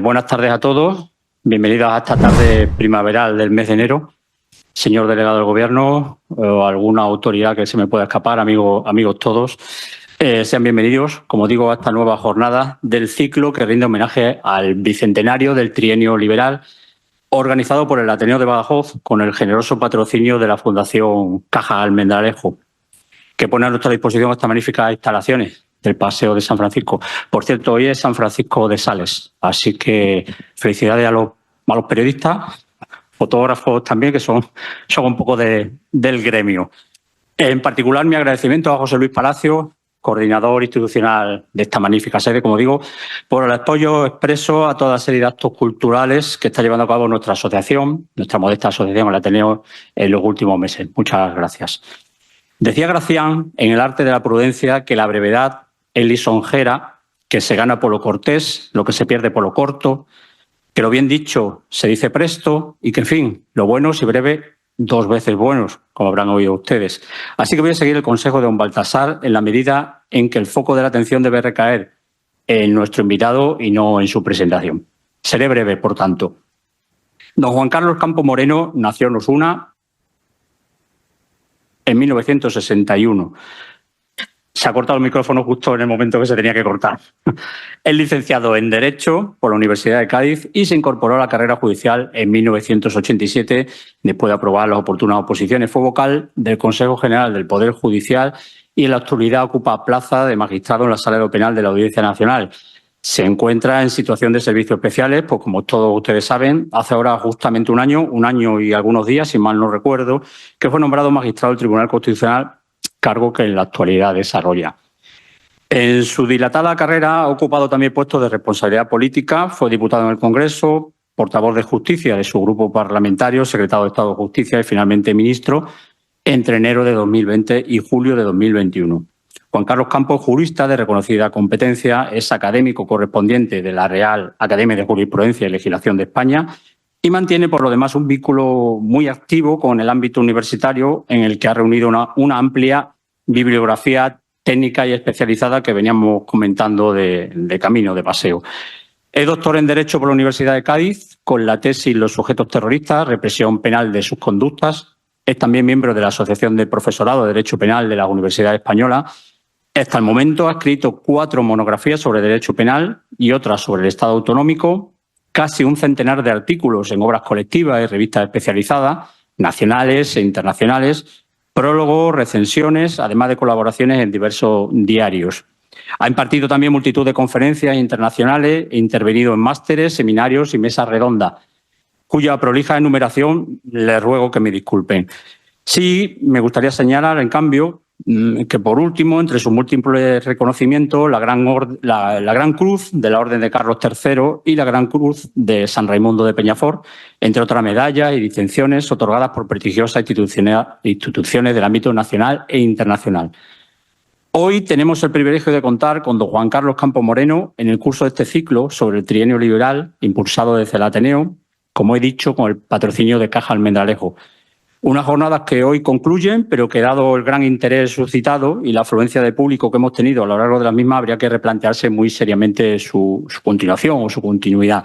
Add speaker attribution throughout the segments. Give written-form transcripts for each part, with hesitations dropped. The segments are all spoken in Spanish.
Speaker 1: Buenas tardes a todos. Bienvenidos a esta tarde primaveral del mes de enero. Señor delegado del Gobierno o alguna autoridad que se me pueda escapar, amigos todos, sean bienvenidos, como digo, a esta nueva jornada del ciclo que rinde homenaje al bicentenario del trienio liberal, organizado por el Ateneo de Badajoz con el generoso patrocinio de la Fundación Caja Almendralejo, que pone a nuestra disposición estas magníficas instalaciones del Paseo de San Francisco. Por cierto, hoy es San Francisco de Sales, así que felicidades a los periodistas, fotógrafos también, que son un poco del gremio. En particular, mi agradecimiento a José Luis Palacio, coordinador institucional de esta magnífica sede, como digo, por el apoyo expreso a toda serie de actos culturales que está llevando a cabo nuestra asociación, nuestra modesta asociación, el Ateneo, en los últimos meses. Muchas gracias. Decía Gracián, en El arte de la prudencia, que la brevedad es lisonjera, que se gana por lo cortés, lo que se pierde por lo corto, que lo bien dicho se dice presto y que, en fin, lo bueno si breve, dos veces buenos, como habrán oído ustedes. Así que voy a seguir el consejo de don Baltasar en la medida en que el foco de la atención debe recaer en nuestro invitado y no en su presentación. Seré breve, por tanto. Don Juan Carlos Campo Moreno nació en Osuna en 1961. Se ha cortado el micrófono justo en el momento que se tenía que cortar. Es licenciado en Derecho por la Universidad de Cádiz y se incorporó a la carrera judicial en 1987, después de aprobar las oportunas oposiciones. Fue vocal del Consejo General del Poder Judicial y en la actualidad ocupa plaza de magistrado en la Sala de lo Penal de la Audiencia Nacional. Se encuentra en situación de servicios especiales, pues como todos ustedes saben, hace ahora justamente un año y algunos días, si mal no recuerdo, que fue nombrado magistrado del Tribunal Constitucional, cargo que en la actualidad desarrolla. En su dilatada carrera ha ocupado también puestos de responsabilidad política, fue diputado en el Congreso, portavoz de Justicia de su grupo parlamentario, secretario de Estado de Justicia y finalmente ministro entre enero de 2020 y julio de 2021. Juan Carlos Campo, jurista de reconocida competencia, es académico correspondiente de la Real Academia de Jurisprudencia y Legislación de España y mantiene, por lo demás, un vínculo muy activo con el ámbito universitario en el que ha reunido una amplia bibliografía técnica y especializada que veníamos comentando de camino, de paseo. Es doctor en Derecho por la Universidad de Cádiz, con la tesis Los sujetos terroristas, represión penal de sus conductas. Es también miembro de la Asociación de Profesorado de Derecho Penal de la Universidad Española. Hasta el momento ha escrito 4 monografías sobre Derecho Penal y otras sobre el Estado autonómico, casi un centenar de artículos en obras colectivas y revistas especializadas, nacionales e internacionales, prólogos, recensiones, además de colaboraciones en diversos diarios. Ha impartido también multitud de conferencias internacionales e intervenido en másteres, seminarios y mesas redondas, cuya prolija enumeración les ruego que me disculpen. Sí, me gustaría señalar, en cambio, que por último, entre sus múltiples reconocimientos, la Gran Cruz de la Orden de Carlos III y la Gran Cruz de San Raimundo de Peñafort, entre otras medallas y distinciones otorgadas por prestigiosas instituciones del ámbito nacional e internacional. Hoy tenemos el privilegio de contar con don Juan Carlos Campo Moreno en el curso de este ciclo sobre el trienio liberal, impulsado desde el Ateneo, como he dicho, con el patrocinio de Caja Almendralejo. Unas jornadas que hoy concluyen, pero que dado el gran interés suscitado y la afluencia de público que hemos tenido a lo largo de las mismas, habría que replantearse muy seriamente su continuación o su continuidad.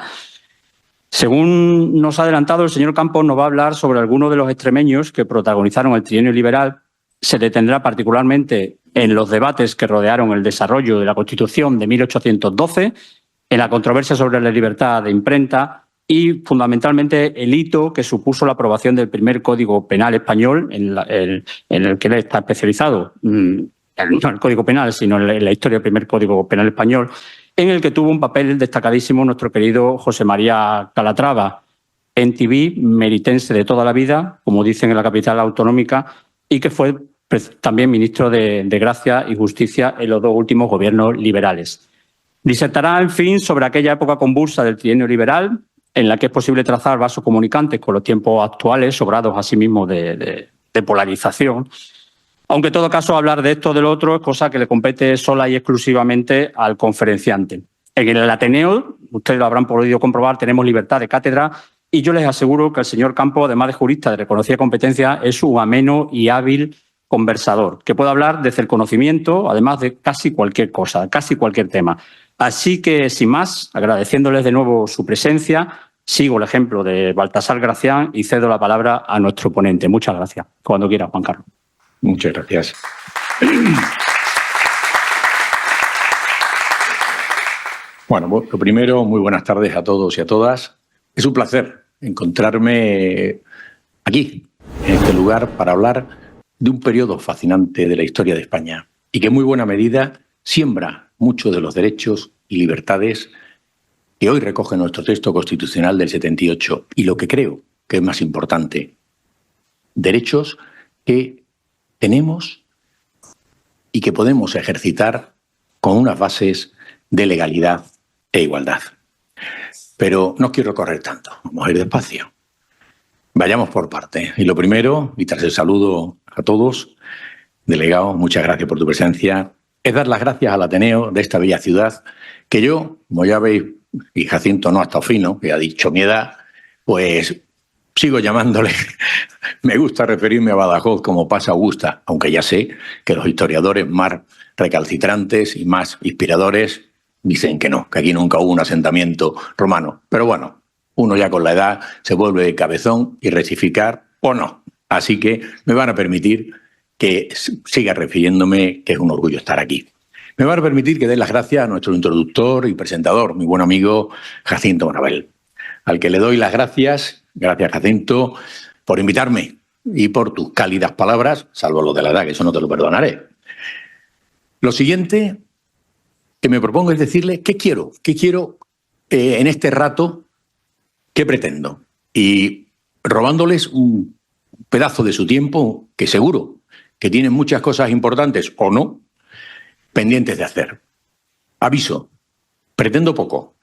Speaker 1: Según nos ha adelantado, el señor Campos nos va a hablar sobre algunos de los extremeños que protagonizaron el trienio liberal. Se detendrá particularmente en los debates que rodearon el desarrollo de la Constitución de 1812, en la controversia sobre la libertad de imprenta, y fundamentalmente el hito que supuso la aprobación del primer Código Penal español, en el que él está especializado, no en el Código Penal, sino en la historia del primer Código Penal español, en el que tuvo un papel destacadísimo nuestro querido José María Calatrava, NTV, meritense de toda la vida, como dicen en la capital autonómica, y que fue también ministro de Gracia y Justicia en los 2 últimos gobiernos liberales. Disertará, en fin, sobre aquella época convulsa del trienio liberal, en la que es posible trazar vasos comunicantes con los tiempos actuales, sobrados asimismo de polarización. Aunque en todo caso hablar de esto o del otro es cosa que le compete sola y exclusivamente al conferenciante. En el Ateneo, ustedes lo habrán podido comprobar, tenemos libertad de cátedra y yo les aseguro que el señor Campo, además de jurista de reconocida competencia, es un ameno y hábil conversador, que puede hablar desde el conocimiento, además de casi cualquier cosa, casi cualquier tema. Así que, sin más, agradeciéndoles de nuevo su presencia, sigo el ejemplo de Baltasar Gracián y cedo la palabra a nuestro ponente. Muchas gracias. Cuando quiera, Juan Carlos.
Speaker 2: Muchas gracias. Bueno, lo primero, muy buenas tardes a todos y a todas. Es un placer encontrarme aquí, en este lugar, para hablar de un periodo fascinante de la historia de España y que en muy buena medida siembra muchos de los derechos y libertades que hoy recoge nuestro texto constitucional del 78 y lo que creo que es más importante, derechos que tenemos y que podemos ejercitar con unas bases de legalidad e igualdad. Pero no quiero correr tanto, vamos a ir despacio. Vayamos por partes. Y lo primero, y tras el saludo a todos, delegado, muchas gracias por tu presencia, es dar las gracias al Ateneo de esta bella ciudad, que yo, como ya veis, y Jacinto no ha estado fino, que ha dicho mi edad, pues sigo llamándole. Me gusta referirme a Badajoz como Pasa Augusta, aunque ya sé que los historiadores más recalcitrantes y más inspiradores dicen que no, que aquí nunca hubo un asentamiento romano. Pero bueno, uno ya con la edad se vuelve cabezón y rectificar o no. Así que me van a permitir que siga refiriéndome que es un orgullo estar aquí. Me van a permitir que dé las gracias a nuestro introductor y presentador, mi buen amigo Jacinto Bonabel, al que le doy las gracias, Jacinto, por invitarme y por tus cálidas palabras, salvo lo de la edad, que eso no te lo perdonaré. Lo siguiente que me propongo es decirle qué quiero en este rato, qué pretendo. Y robándoles un pedazo de su tiempo, que seguro que tienen muchas cosas importantes o no, pendientes de hacer. Aviso, pretendo poco,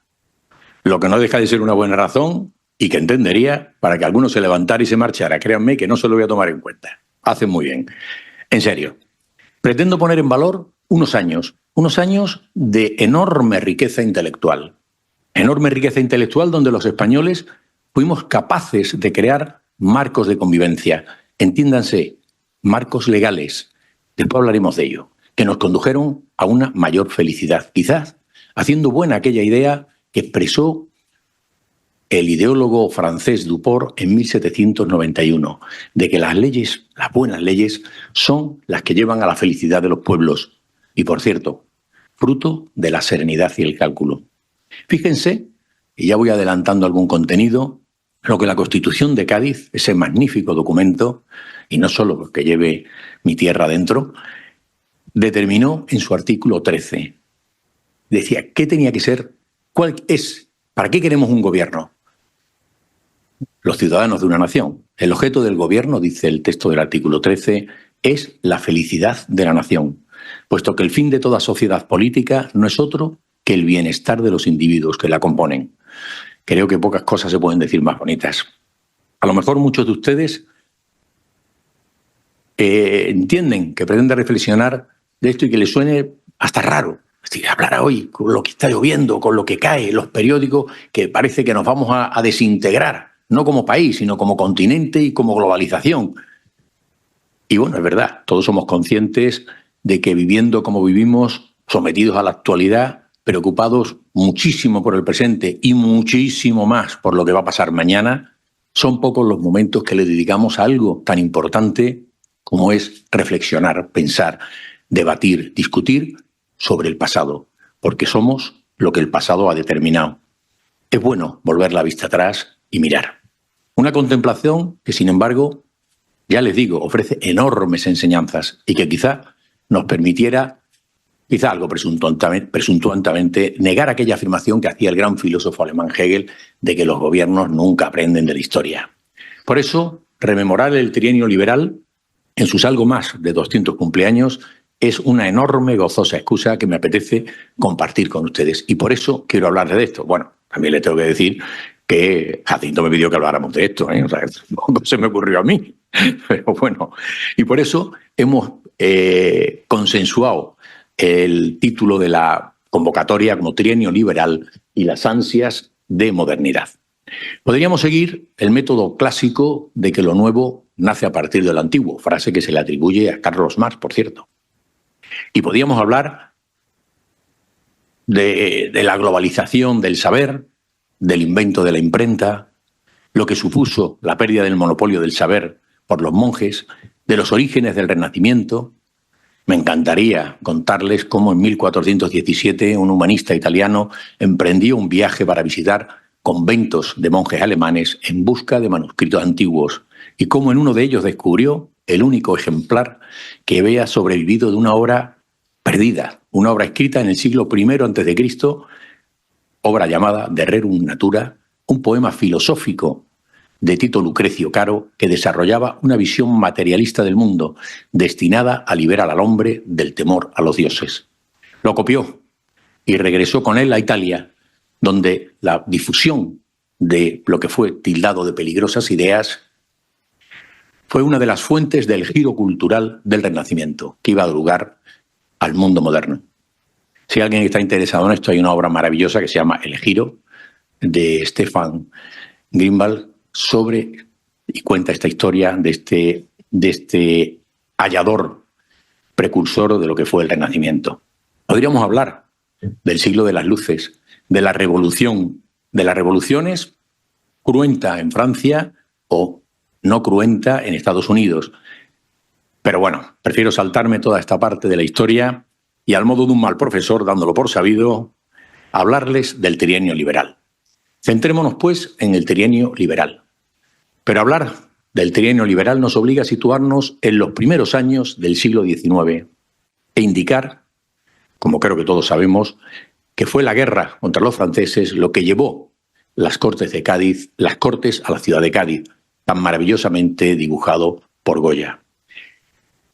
Speaker 2: lo que no deja de ser una buena razón y que entendería para que alguno se levantara y se marchara. Créanme que no se lo voy a tomar en cuenta. Hacen muy bien. En serio, pretendo poner en valor unos años de enorme riqueza intelectual. Enorme riqueza intelectual donde los españoles fuimos capaces de crear marcos de convivencia. Entiéndanse, marcos legales, después hablaremos de ello, que nos condujeron a una mayor felicidad. Quizás haciendo buena aquella idea que expresó el ideólogo francés Duport en 1791, de que las leyes, las buenas leyes, son las que llevan a la felicidad de los pueblos. Y, por cierto, fruto de la serenidad y el cálculo. Fíjense, y ya voy adelantando algún contenido, lo que la Constitución de Cádiz, ese magnífico documento, y no solo porque lleve mi tierra dentro, determinó en su artículo 13. Decía, ¿qué tenía que ser? ¿Cuál es? ¿Para qué queremos un gobierno? Los ciudadanos de una nación. El objeto del gobierno, dice el texto del artículo 13, es la felicidad de la nación, puesto que el fin de toda sociedad política no es otro que el bienestar de los individuos que la componen. Creo que pocas cosas se pueden decir más bonitas. A lo mejor muchos de ustedes entienden que pretende reflexionar de esto y que les suene hasta raro. Es decir, hablar hoy con lo que está lloviendo, con lo que cae, los periódicos, que parece que nos vamos a desintegrar, no como país, sino como continente y como globalización. Y bueno, es verdad, todos somos conscientes de que viviendo como vivimos, sometidos a la actualidad, preocupados muchísimo por el presente y muchísimo más por lo que va a pasar mañana, son pocos los momentos que le dedicamos a algo tan importante como es reflexionar, pensar, debatir, discutir sobre el pasado, porque somos lo que el pasado ha determinado. Es bueno volver la vista atrás y mirar. Una contemplación que, sin embargo, ya les digo, ofrece enormes enseñanzas y que quizá nos permitiera, quizá algo presuntuosamente, negar aquella afirmación que hacía el gran filósofo alemán Hegel de que los gobiernos nunca aprenden de la historia. Por eso, rememorar el trienio liberal en sus algo más de 200 cumpleaños es una enorme, gozosa excusa que me apetece compartir con ustedes. Y por eso quiero hablarles de esto. Bueno, también les tengo que decir que Jacinto me pidió que habláramos de esto, ¿eh? O sea, no se me ocurrió a mí. Pero bueno, y por eso hemos consensuado el título de la convocatoria como Trienio Liberal y las ansias de modernidad. Podríamos seguir el método clásico de que lo nuevo nace a partir de lo antiguo, frase que se le atribuye a Carlos Marx, por cierto. Y podríamos hablar de la globalización del saber, del invento de la imprenta, lo que supuso la pérdida del monopolio del saber por los monjes, de los orígenes del Renacimiento. Me encantaría contarles cómo en 1417 un humanista italiano emprendió un viaje para visitar conventos de monjes alemanes en busca de manuscritos antiguos y cómo en uno de ellos descubrió el único ejemplar que había sobrevivido de una obra perdida, una obra escrita en el siglo I a.C., obra llamada De Rerum Natura, un poema filosófico de Tito Lucrecio Caro que desarrollaba una visión materialista del mundo destinada a liberar al hombre del temor a los dioses. Lo copió y regresó con él a Italia, donde la difusión de lo que fue tildado de peligrosas ideas fue una de las fuentes del giro cultural del Renacimiento, que iba a dar lugar al mundo moderno. Si alguien está interesado en esto, hay una obra maravillosa que se llama El Giro, de Stefan Grimwald, y cuenta esta historia de este hallador precursor de lo que fue el Renacimiento. Podríamos hablar del siglo de las luces, de la revolución, de las revoluciones cruenta en Francia o no cruenta en Estados Unidos. Pero bueno, prefiero saltarme toda esta parte de la historia y, al modo de un mal profesor, dándolo por sabido, hablarles del trienio liberal. Centrémonos, pues, en el trienio liberal. Pero hablar del trienio liberal nos obliga a situarnos en los primeros años del siglo XIX e indicar, como creo que todos sabemos, que fue la guerra contra los franceses lo que llevó las Cortes de Cádiz, las Cortes a la ciudad de Cádiz, tan maravillosamente dibujado por Goya.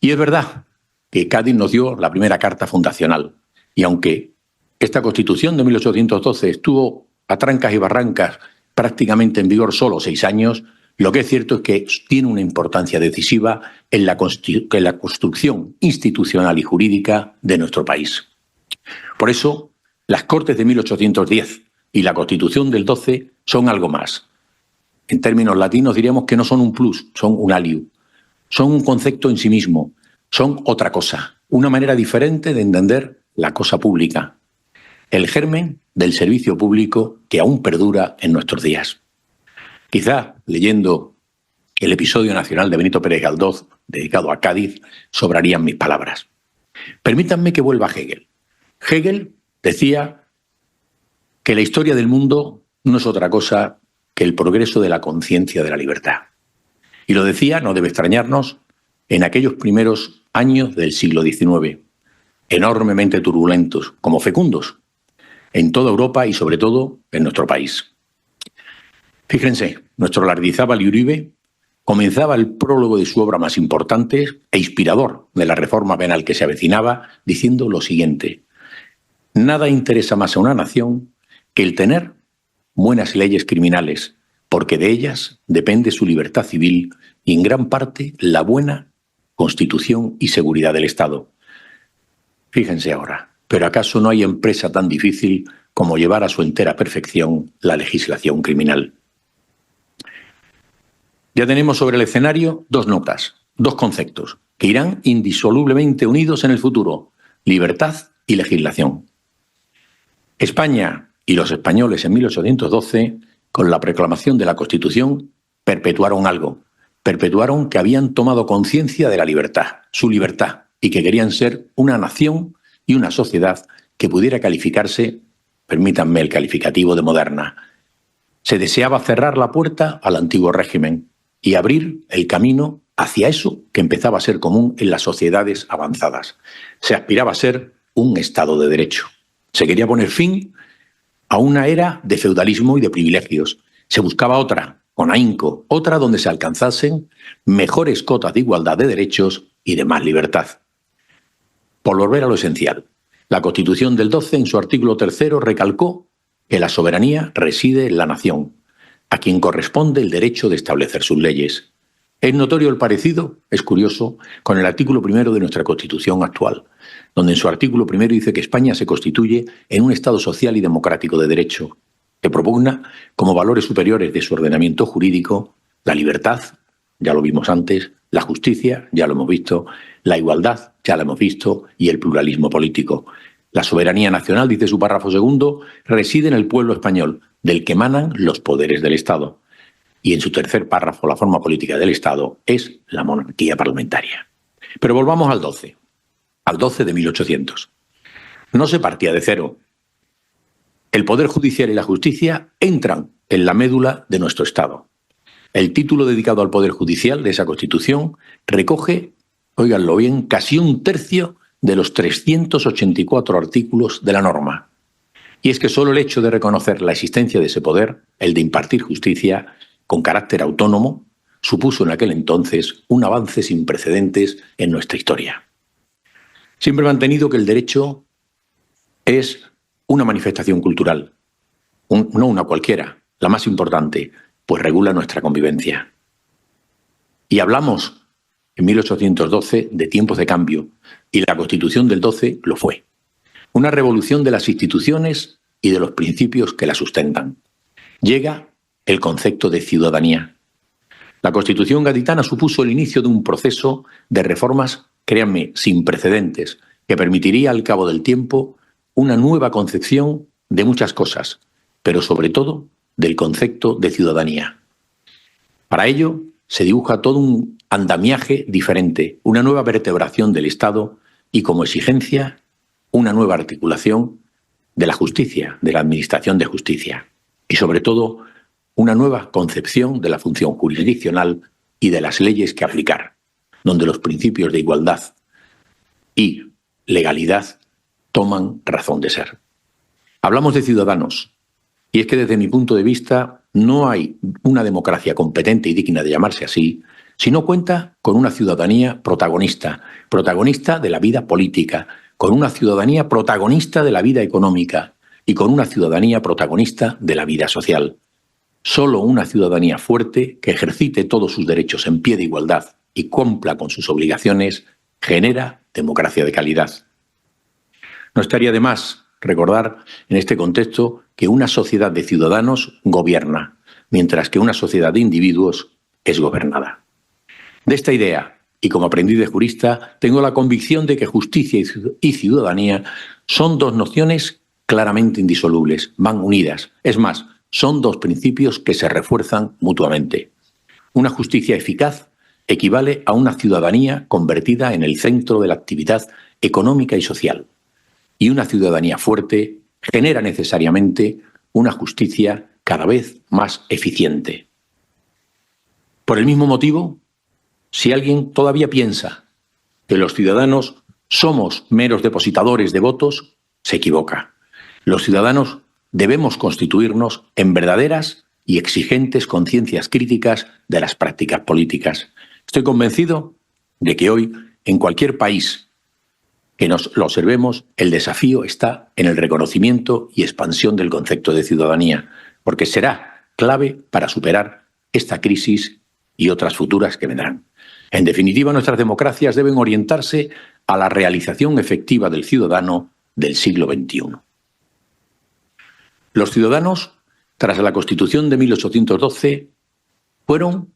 Speaker 2: Y es verdad que Cádiz nos dio la primera carta fundacional, y aunque esta Constitución de 1812 estuvo a trancas y barrancas prácticamente en vigor solo 6 años, lo que es cierto es que tiene una importancia decisiva en la construcción institucional y jurídica de nuestro país. Por eso, las Cortes de 1810 y la Constitución del 12 son algo más. En términos latinos diríamos que no son un plus, son un aliud. Son un concepto en sí mismo, son otra cosa, una manera diferente de entender la cosa pública, el germen del servicio público que aún perdura en nuestros días. Quizá, leyendo el episodio nacional de Benito Pérez Galdós dedicado a Cádiz, sobrarían mis palabras. Permítanme que vuelva a Hegel. Hegel decía que la historia del mundo no es otra cosa que el progreso de la conciencia de la libertad. Y lo decía, no debe extrañarnos, en aquellos primeros años del siglo XIX, enormemente turbulentos, como fecundos, en toda Europa y sobre todo en nuestro país. Fíjense, nuestro Lardizábal Uribe comenzaba el prólogo de su obra más importante e inspirador de la reforma penal que se avecinaba, diciendo lo siguiente: nada interesa más a una nación que el tener buenas leyes criminales, porque de ellas depende su libertad civil y en gran parte la buena constitución y seguridad del Estado. Fíjense ahora, ¿pero acaso no hay empresa tan difícil como llevar a su entera perfección la legislación criminal? Ya tenemos sobre el escenario 2 notas, 2 conceptos, que irán indisolublemente unidos en el futuro: libertad y legislación. España y los españoles en 1812, con la proclamación de la Constitución, perpetuaron algo. Perpetuaron que habían tomado conciencia de la libertad, su libertad, y que querían ser una nación y una sociedad que pudiera calificarse, permítanme el calificativo, de moderna. Se deseaba cerrar la puerta al antiguo régimen y abrir el camino hacia eso que empezaba a ser común en las sociedades avanzadas. Se aspiraba a ser un Estado de Derecho. Se quería poner fin a una era de feudalismo y de privilegios. Se buscaba otra, con ahínco, otra donde se alcanzasen mejores cotas de igualdad de derechos y de más libertad. Por volver a lo esencial, la Constitución del 12, en su artículo 3, recalcó que la soberanía reside en la nación, a quien corresponde el derecho de establecer sus leyes. Es notorio el parecido, es curioso, con el artículo 1 de nuestra Constitución actual, donde en su artículo 1 dice que España se constituye en un Estado social y democrático de derecho, que propugna como valores superiores de su ordenamiento jurídico la libertad, ya lo vimos antes, la justicia, ya lo hemos visto, la igualdad, ya lo hemos visto, y el pluralismo político. La soberanía nacional, dice su párrafo segundo, reside en el pueblo español, del que emanan los poderes del Estado. Y en su tercer párrafo, la forma política del Estado es la monarquía parlamentaria. Pero volvamos al 12 de 1800. No se partía de cero. El Poder Judicial y la Justicia entran en la médula de nuestro Estado. El título dedicado al Poder Judicial de esa Constitución recoge, óiganlo bien, casi un tercio de los 384 artículos de la norma. Y es que solo el hecho de reconocer la existencia de ese poder, el de impartir justicia, con carácter autónomo, supuso en aquel entonces un avance sin precedentes en nuestra historia. Siempre he mantenido que el derecho es una manifestación cultural, no una cualquiera, la más importante, pues regula nuestra convivencia. Y hablamos en 1812 de tiempos de cambio, y la Constitución del 12 lo fue. Una revolución de las instituciones y de los principios que la sustentan. Llega el concepto de ciudadanía. La Constitución gaditana supuso el inicio de un proceso de reformas, créanme, sin precedentes, que permitiría al cabo del tiempo una nueva concepción de muchas cosas, pero sobre todo del concepto de ciudadanía. Para ello se dibuja todo un andamiaje diferente, una nueva vertebración del Estado y, como exigencia, una nueva articulación de la justicia, de la administración de justicia y, sobre todo, una nueva concepción de la función jurisdiccional y de las leyes que aplicar, donde los principios de igualdad y legalidad toman razón de ser. Hablamos de ciudadanos, y es que desde mi punto de vista no hay una democracia competente y digna de llamarse así si no cuenta con una ciudadanía protagonista, protagonista de la vida política, con una ciudadanía protagonista de la vida económica y con una ciudadanía protagonista de la vida social. Solo una ciudadanía fuerte que ejercite todos sus derechos en pie de igualdad y cumpla con sus obligaciones genera democracia de calidad. No estaría de más recordar en este contexto que una sociedad de ciudadanos gobierna, mientras que una sociedad de individuos es gobernada. De esta idea, y como aprendiz de jurista, tengo la convicción de que justicia y ciudadanía son dos nociones claramente indisolubles, van unidas. Es más, son dos principios que se refuerzan mutuamente. Una justicia eficaz equivale a una ciudadanía convertida en el centro de la actividad económica y social. Y una ciudadanía fuerte genera necesariamente una justicia cada vez más eficiente. Por el mismo motivo, si alguien todavía piensa que los ciudadanos somos meros depositadores de votos, se equivoca. Los ciudadanos debemos constituirnos en verdaderas y exigentes conciencias críticas de las prácticas políticas. Estoy convencido de que hoy, en cualquier país que nos lo observemos, el desafío está en el reconocimiento y expansión del concepto de ciudadanía, porque será clave para superar esta crisis y otras futuras que vendrán. En definitiva, nuestras democracias deben orientarse a la realización efectiva del ciudadano del siglo XXI. Los ciudadanos, tras la Constitución de 1812, fueron,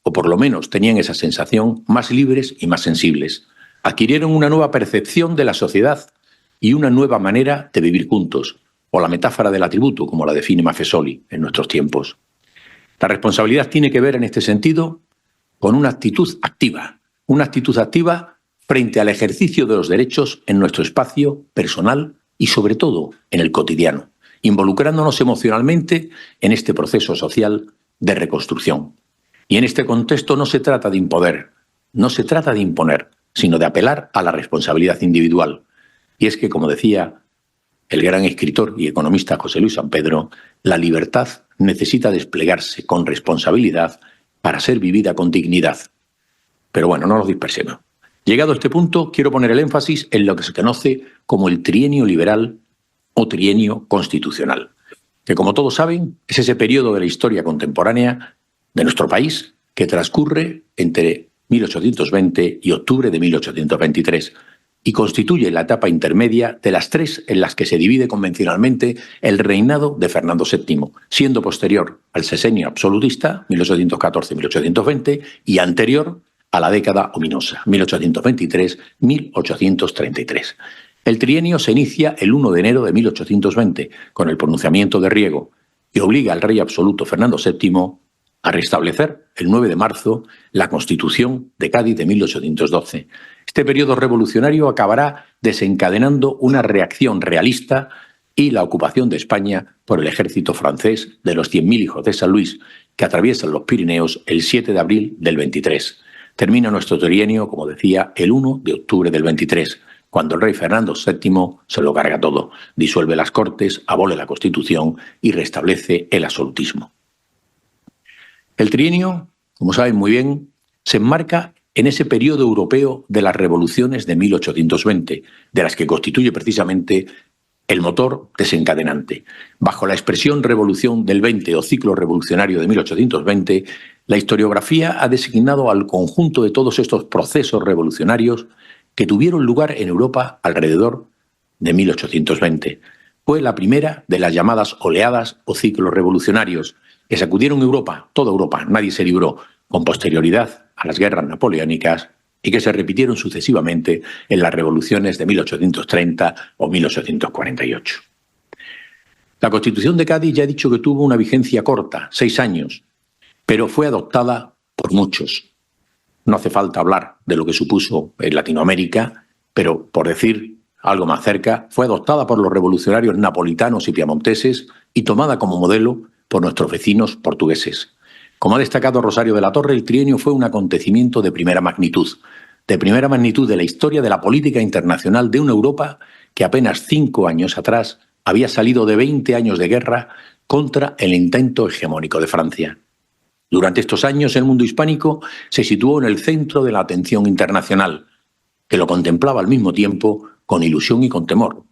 Speaker 2: o por lo menos tenían esa sensación, más libres y más sensibles. Adquirieron una nueva percepción de la sociedad y una nueva manera de vivir juntos, o la metáfora del atributo, como la define Maffesoli en nuestros tiempos. La responsabilidad tiene que ver en este sentido con una actitud activa frente al ejercicio de los derechos en nuestro espacio personal y sobre todo en el cotidiano, involucrándonos emocionalmente en este proceso social de reconstrucción. Y en este contexto no se trata de imponer, no se trata de imponer, sino de apelar a la responsabilidad individual. Y es que, como decía el gran escritor y economista José Luis San Pedro, la libertad necesita desplegarse con responsabilidad para ser vivida con dignidad. Pero bueno, no nos dispersemos. Llegado a este punto, quiero poner el énfasis en lo que se conoce como el trienio liberal o trienio constitucional, que, como todos saben, es ese periodo de la historia contemporánea de nuestro país que transcurre entre 1820 y octubre de 1823 y constituye la etapa intermedia de las tres en las que se divide convencionalmente el reinado de Fernando VII, siendo posterior al sexenio absolutista, 1814-1820, y anterior a la década ominosa, 1823-1833. El trienio se inicia el 1 de enero de 1820 con el pronunciamiento de Riego y obliga al rey absoluto Fernando VII a restablecer el 9 de marzo la Constitución de Cádiz de 1812. Este periodo revolucionario acabará desencadenando una reacción realista y la ocupación de España por el ejército francés de los 100.000 hijos de San Luis que atraviesan los Pirineos el 7 de abril del 23. Termina nuestro trienio, como decía, el 1 de octubre del 23, cuando el rey Fernando VII se lo carga todo, disuelve las Cortes, abole la Constitución y restablece el absolutismo. El trienio, como saben muy bien, se enmarca en ese periodo europeo de las revoluciones de 1820, de las que constituye precisamente el motor desencadenante. Bajo la expresión Revolución del 20 o ciclo revolucionario de 1820, la historiografía ha designado al conjunto de todos estos procesos revolucionarios que tuvieron lugar en Europa alrededor de 1820. Fue la primera de las llamadas oleadas o ciclos revolucionarios que sacudieron Europa, toda Europa, nadie se libró, con posterioridad a las guerras napoleónicas y que se repitieron sucesivamente en las revoluciones de 1830 o 1848. La Constitución de Cádiz ya he dicho que tuvo una vigencia corta, 6 años, pero fue adoptada por muchos. No hace falta hablar de lo que supuso en Latinoamérica, pero por decir algo más cerca, fue adoptada por los revolucionarios napolitanos y piamonteses y tomada como modelo por nuestros vecinos portugueses. Como ha destacado Rosario de la Torre, el trienio fue un acontecimiento de primera magnitud de la historia de la política internacional de una Europa que apenas 5 años atrás había salido de 20 años de guerra contra el intento hegemónico de Francia. Durante estos años, el mundo hispánico se situó en el centro de la atención internacional, que lo contemplaba al mismo tiempo con ilusión y con temor,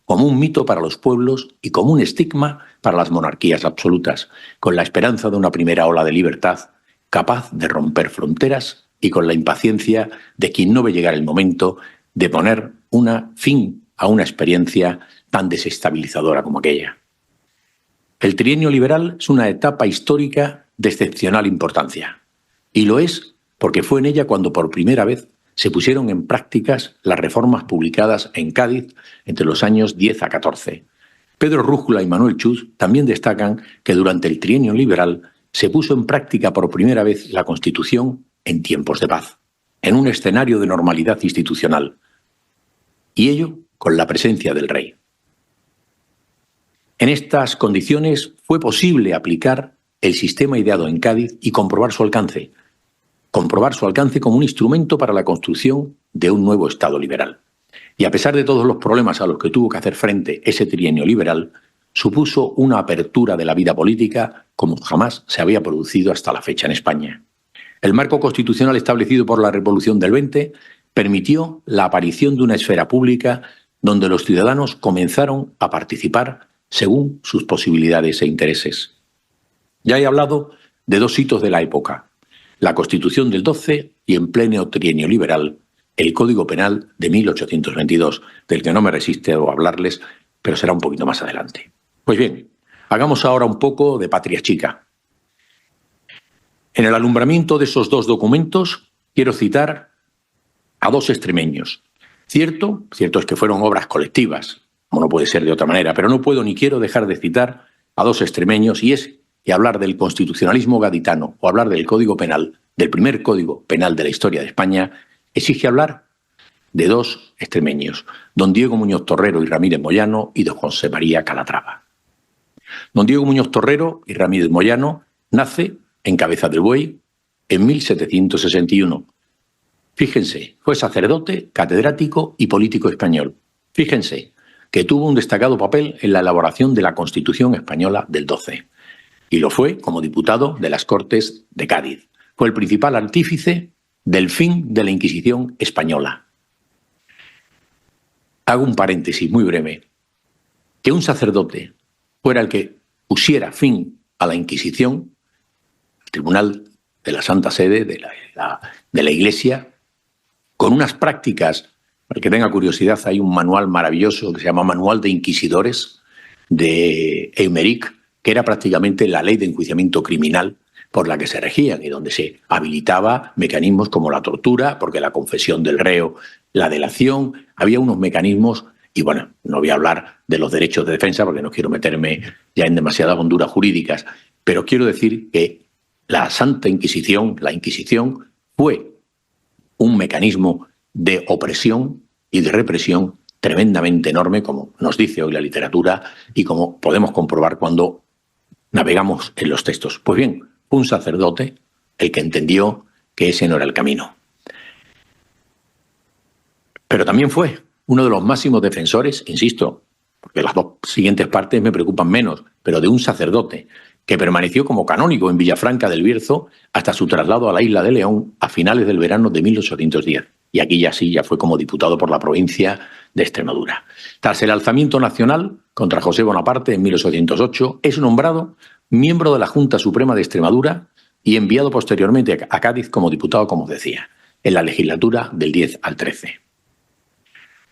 Speaker 2: como un mito para los pueblos y como un estigma para las monarquías absolutas, con la esperanza de una primera ola de libertad capaz de romper fronteras y con la impaciencia de quien no ve llegar el momento de poner fin a una experiencia tan desestabilizadora como aquella. El trienio liberal es una etapa histórica de excepcional importancia, y lo es porque fue en ella cuando por primera vez se pusieron en prácticas las reformas publicadas en Cádiz entre los años 10 a 14. Pedro Rújula y Manuel Chus también destacan que durante el trienio liberal se puso en práctica por primera vez la Constitución en tiempos de paz, en un escenario de normalidad institucional, y ello con la presencia del rey. En estas condiciones fue posible aplicar el sistema ideado en Cádiz y comprobar su alcance como un instrumento para la construcción de un nuevo Estado liberal. Y a pesar de todos los problemas a los que tuvo que hacer frente ese trienio liberal, supuso una apertura de la vida política como jamás se había producido hasta la fecha en España. El marco constitucional establecido por la Revolución del 20 permitió la aparición de una esfera pública donde los ciudadanos comenzaron a participar según sus posibilidades e intereses. Ya he hablado de 2 hitos de la época: la Constitución del 12 y, en pleno trienio liberal, el Código Penal de 1822, del que no me resisto a hablarles, pero será un poquito más adelante. Pues bien, hagamos ahora un poco de patria chica. En el alumbramiento de esos 2 documentos quiero citar a 2 extremeños. Cierto es que fueron obras colectivas, como no puede ser de otra manera, pero no puedo ni quiero dejar de citar a 2 extremeños, y es que hablar del constitucionalismo gaditano o hablar del Código Penal, del primer Código Penal de la historia de España, exige hablar de 2 extremeños, don Diego Muñoz Torrero y Ramírez Moyano, y don José María Calatrava. Don Diego Muñoz Torrero y Ramírez Moyano nace en Cabeza del Buey en 1761. Fíjense, fue sacerdote, catedrático y político español. Fíjense que tuvo un destacado papel en la elaboración de la Constitución española del 12. Y lo fue como diputado de las Cortes de Cádiz. Fue el principal artífice del fin de la Inquisición española. Hago un paréntesis muy breve. Que un sacerdote fuera el que pusiera fin a la Inquisición, el Tribunal de la Santa Sede, de la Iglesia, con unas prácticas, para el que tenga curiosidad, hay un manual maravilloso que se llama Manual de Inquisidores, de Eymeric, que era prácticamente la ley de enjuiciamiento criminal por la que se regían y donde se habilitaba mecanismos como la tortura, porque la confesión del reo, la delación, había unos mecanismos Y bueno, no voy a hablar de los derechos de defensa porque no quiero meterme ya en demasiadas honduras jurídicas, pero quiero decir que la Santa Inquisición, la Inquisición, fue un mecanismo de opresión y de represión tremendamente enorme, como nos dice hoy la literatura y como podemos comprobar cuando navegamos en los textos. Pues bien, fue un sacerdote el que entendió que ese no era el camino. Pero también fue uno de los máximos defensores, insisto, porque las dos siguientes partes me preocupan menos, pero de un sacerdote que permaneció como canónigo en Villafranca del Bierzo hasta su traslado a la isla de León a finales del verano de 1810. Y aquí ya fue como diputado por la provincia de Extremadura. Tras el alzamiento nacional contra José Bonaparte en 1808, es nombrado miembro de la Junta Suprema de Extremadura y enviado posteriormente a Cádiz como diputado, como os decía, en la legislatura del 10 al 13.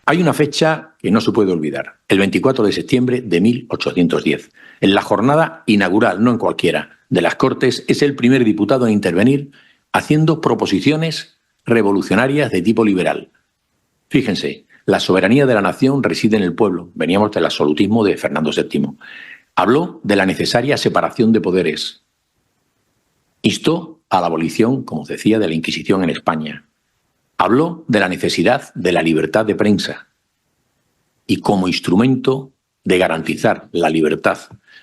Speaker 2: Hay una fecha que no se puede olvidar, el 24 de septiembre de 1810. En la jornada inaugural, no en cualquiera, de las Cortes, es el primer diputado en intervenir haciendo proposiciones revolucionarias de tipo liberal. Fíjense, la soberanía de la nación reside en el pueblo. Veníamos del absolutismo de Fernando VII. Habló de la necesaria separación de poderes. Instó a la abolición, como os decía, de la Inquisición en España. Habló de la necesidad de la libertad de prensa y como instrumento de garantizar la libertad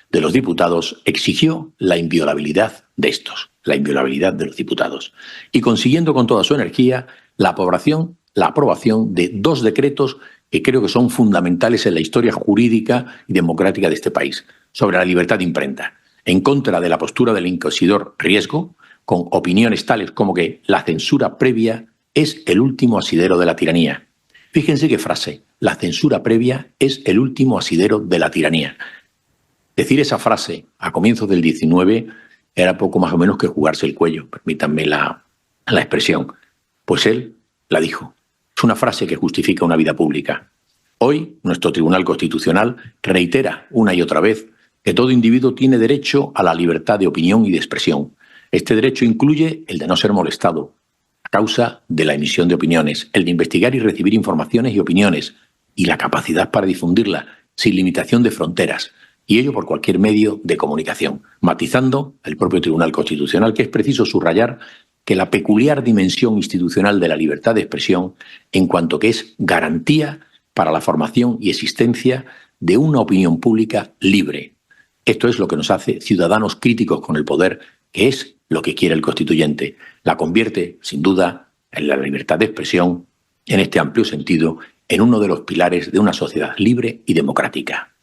Speaker 2: de los diputados exigió la inviolabilidad de estos, la inviolabilidad de los diputados, y consiguiendo con toda su energía la aprobación de 2 decretos que creo que son fundamentales en la historia jurídica y democrática de este país, sobre la libertad de imprenta, en contra de la postura del inquisidor Riesgo, con opiniones tales como que la censura previa es el último asidero de la tiranía. Fíjense qué frase, la censura previa es el último asidero de la tiranía. Decir esa frase a comienzos del 19 era poco más o menos que jugarse el cuello, permítanme la expresión. Pues él la dijo. Es una frase que justifica una vida pública. Hoy, nuestro Tribunal Constitucional reitera una y otra vez que todo individuo tiene derecho a la libertad de opinión y de expresión. Este derecho incluye el de no ser molestado a causa de la emisión de opiniones, el de investigar y recibir informaciones y opiniones, y la capacidad para difundirla sin limitación de fronteras, y ello por cualquier medio de comunicación, matizando el propio Tribunal Constitucional que es preciso subrayar que la peculiar dimensión institucional de la libertad de expresión, en cuanto que es garantía para la formación y existencia de una opinión pública libre. Esto es lo que nos hace ciudadanos críticos con el poder, que es lo que quiere el constituyente. La convierte, sin duda, en la libertad de expresión, en este amplio sentido, en uno de los pilares de una sociedad libre y democrática.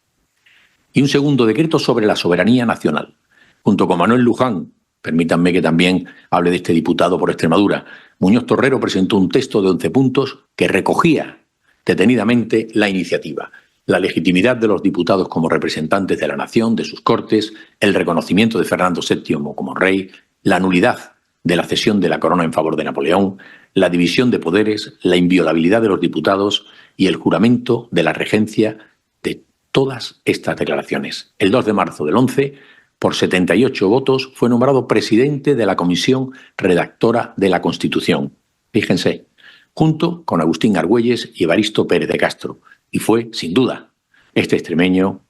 Speaker 2: Y un segundo decreto sobre la soberanía nacional. Junto con Manuel Luján, permítanme que también hable de este diputado por Extremadura, Muñoz Torrero presentó un texto de 11 puntos que recogía detenidamente la iniciativa, la legitimidad de los diputados como representantes de la nación, de sus cortes, el reconocimiento de Fernando VII como rey, la nulidad de la cesión de la corona en favor de Napoleón, la división de poderes, la inviolabilidad de los diputados y el juramento de la regencia de todas estas declaraciones. El 2 de marzo del 11, por 78 votos, fue nombrado presidente de la Comisión Redactora de la Constitución. Fíjense, junto con Agustín Argüelles y Evaristo Pérez de Castro, y fue, sin duda, este extremeño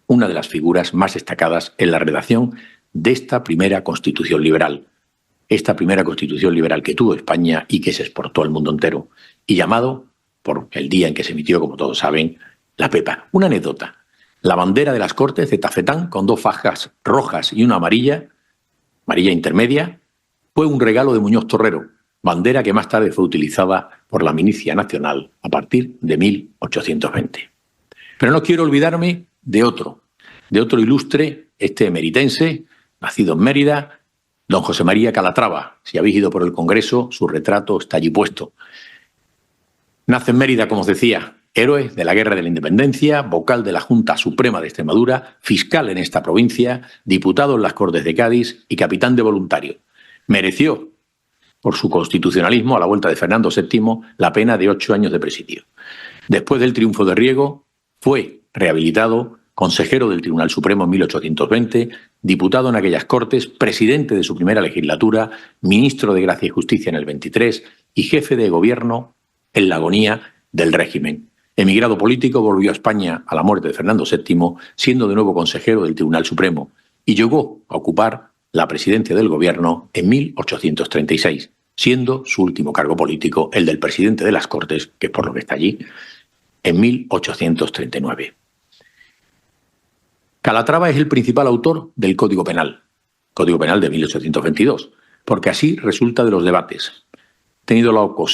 Speaker 2: una de las figuras más destacadas en la redacción de esta primera Constitución liberal. Esta primera Constitución liberal que tuvo España y que se exportó al mundo entero, y llamado, por el día en que se emitió, como todos saben, la Pepa. Una anécdota. La bandera de las Cortes de tafetán, con 2 fajas rojas y una amarilla intermedia, fue un regalo de Muñoz Torrero, bandera que más tarde fue utilizada por la Milicia Nacional a partir de 1820. Pero no quiero olvidarme de otro ilustre, emeritense, nacido en Mérida, don José María Calatrava. Si habéis ido por el Congreso, su retrato está allí puesto. Nace en Mérida, como os decía, héroe de la Guerra de la Independencia, vocal de la Junta Suprema de Extremadura, fiscal en esta provincia, diputado en las Cortes de Cádiz y capitán de voluntario. Mereció, por su constitucionalismo a la vuelta de Fernando VII, la pena de 8 años de presidio. Después del triunfo de Riego, fue rehabilitado, consejero del Tribunal Supremo en 1820, diputado en aquellas Cortes, presidente de su primera legislatura, ministro de Gracia y Justicia en el 23 y jefe de gobierno en la agonía del régimen. Emigrado político, volvió a España a la muerte de Fernando VII, siendo de nuevo consejero del Tribunal Supremo, y llegó a ocupar la presidencia del gobierno en 1836, siendo su último cargo político el del presidente de las Cortes, que es por lo que está allí, en 1839. Calatrava es el principal autor del Código Penal de 1822, porque así resulta de los debates. He tenido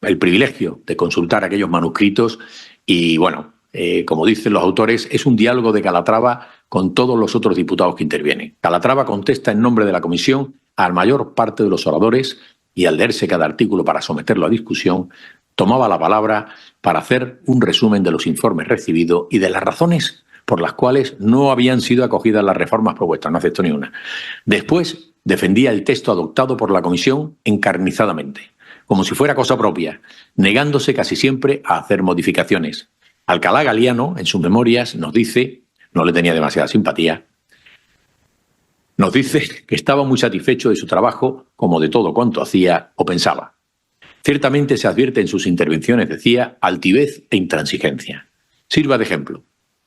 Speaker 2: el privilegio de consultar aquellos manuscritos y, bueno, como dicen los autores, es un diálogo de Calatrava con todos los otros diputados que intervienen. Calatrava contesta en nombre de la comisión a la mayor parte de los oradores y al leerse cada artículo para someterlo a discusión, tomaba la palabra para hacer un resumen de los informes recibidos y de las razones por las cuales no habían sido acogidas las reformas propuestas. No aceptó ni una. Después defendía el texto adoptado por la comisión encarnizadamente, como si fuera cosa propia, negándose casi siempre a hacer modificaciones. Alcalá Galiano, en sus memorias, nos dice, no le tenía demasiada simpatía, nos dice que estaba muy satisfecho de su trabajo, como de todo cuanto hacía o pensaba. Ciertamente se advierte en sus intervenciones, decía, altivez e intransigencia. Sirva de ejemplo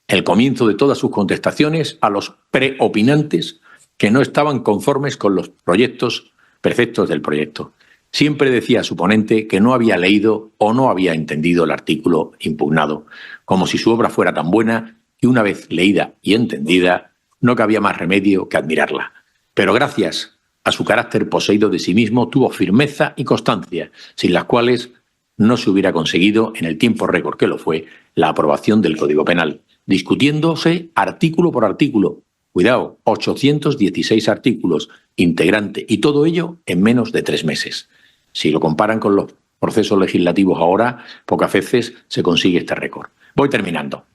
Speaker 2: el comienzo de todas sus contestaciones a los preopinantes que no estaban conformes con los preceptos del proyecto. Siempre decía a su ponente que no había leído o no había entendido el artículo impugnado, como si su obra fuera tan buena que una vez leída y entendida no cabía más remedio que admirarla. Pero gracias a su carácter poseído de sí mismo tuvo firmeza y constancia, sin las cuales no se hubiera conseguido, en el tiempo récord que lo fue, la aprobación del Código Penal, discutiéndose artículo por artículo. Cuidado, 816 artículos, integrante, y todo ello en menos de 3 meses. Si lo comparan con los procesos legislativos ahora, pocas veces se consigue este récord. Voy terminando.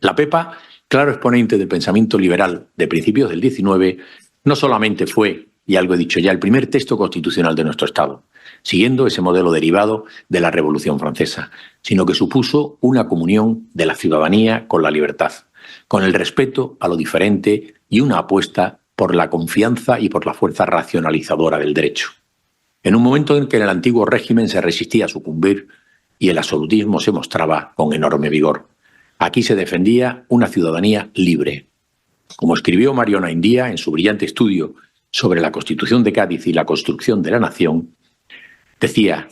Speaker 2: La Pepa, claro exponente del pensamiento liberal de principios del XIX, no solamente fue, y algo he dicho ya, el primer texto constitucional de nuestro Estado, siguiendo ese modelo derivado de la Revolución Francesa, sino que supuso una comunión de la ciudadanía con la libertad, con el respeto a lo diferente y una apuesta por la confianza y por la fuerza racionalizadora del derecho. En un momento en que en el antiguo régimen se resistía a sucumbir y el absolutismo se mostraba con enorme vigor. Aquí se defendía una ciudadanía libre. Como escribió Mario Naindía en su brillante estudio sobre la Constitución de Cádiz y la construcción de la nación, decía,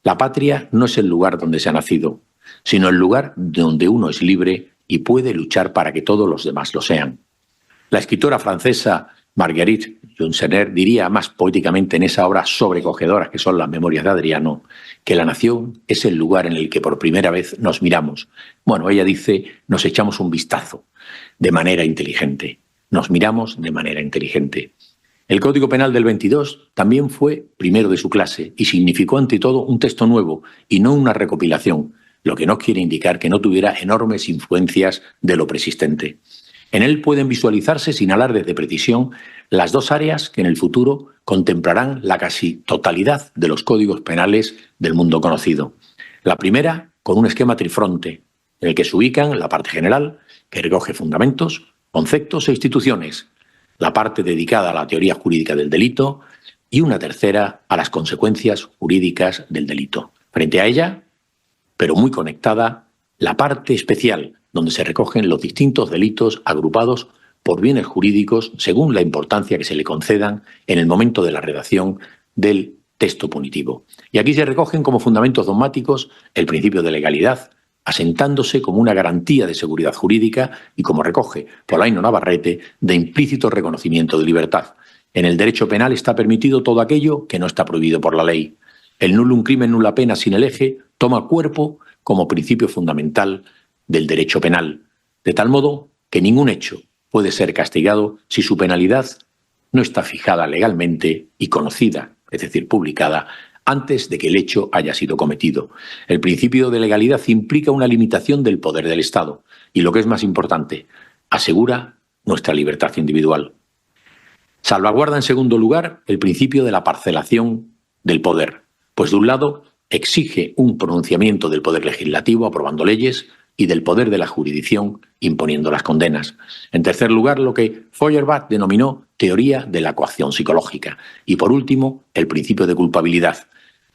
Speaker 2: la patria no es el lugar donde se ha nacido, sino el lugar donde uno es libre y puede luchar para que todos los demás lo sean. La escritora francesa Marguerite Yourcenar diría más poéticamente en esa obra sobrecogedora que son las Memorias de Adriano, que la nación es el lugar en el que por primera vez nos miramos. Bueno, ella dice, nos echamos un vistazo de manera inteligente. Nos miramos de manera inteligente. El Código Penal del 22 también fue primero de su clase y significó ante todo un texto nuevo y no una recopilación, lo que no quiere indicar que no tuviera enormes influencias de lo preexistente. En él pueden visualizarse, sin alardes de precisión, las dos áreas que en el futuro contemplarán la casi totalidad de los códigos penales del mundo conocido. La primera, con un esquema trifronte, en el que se ubican la parte general, que recoge fundamentos, conceptos e instituciones, la parte dedicada a la teoría jurídica del delito y una tercera a las consecuencias jurídicas del delito. Frente a ella, pero muy conectada, la parte especial, donde se recogen los distintos delitos agrupados por bienes jurídicos según la importancia que se le concedan en el momento de la redacción del texto punitivo. Y aquí se recogen como fundamentos dogmáticos el principio de legalidad, asentándose como una garantía de seguridad jurídica y, como recoge Polaino Navarrete, de implícito reconocimiento de libertad. En el derecho penal está permitido todo aquello que no está prohibido por la ley. El nullum crimen nulla pena sin el eje toma cuerpo como principio fundamental del derecho penal, de tal modo que ningún hecho puede ser castigado si su penalidad no está fijada legalmente y conocida, es decir, publicada, antes de que el hecho haya sido cometido. El principio de legalidad implica una limitación del poder del Estado y, lo que es más importante, asegura nuestra libertad individual. Salvaguarda, en segundo lugar, el principio de la parcelación del poder, pues de un lado exige un pronunciamiento del poder legislativo aprobando leyes y del poder de la jurisdicción imponiendo las condenas. En tercer lugar, lo que Feuerbach denominó teoría de la coacción psicológica. Y por último, el principio de culpabilidad.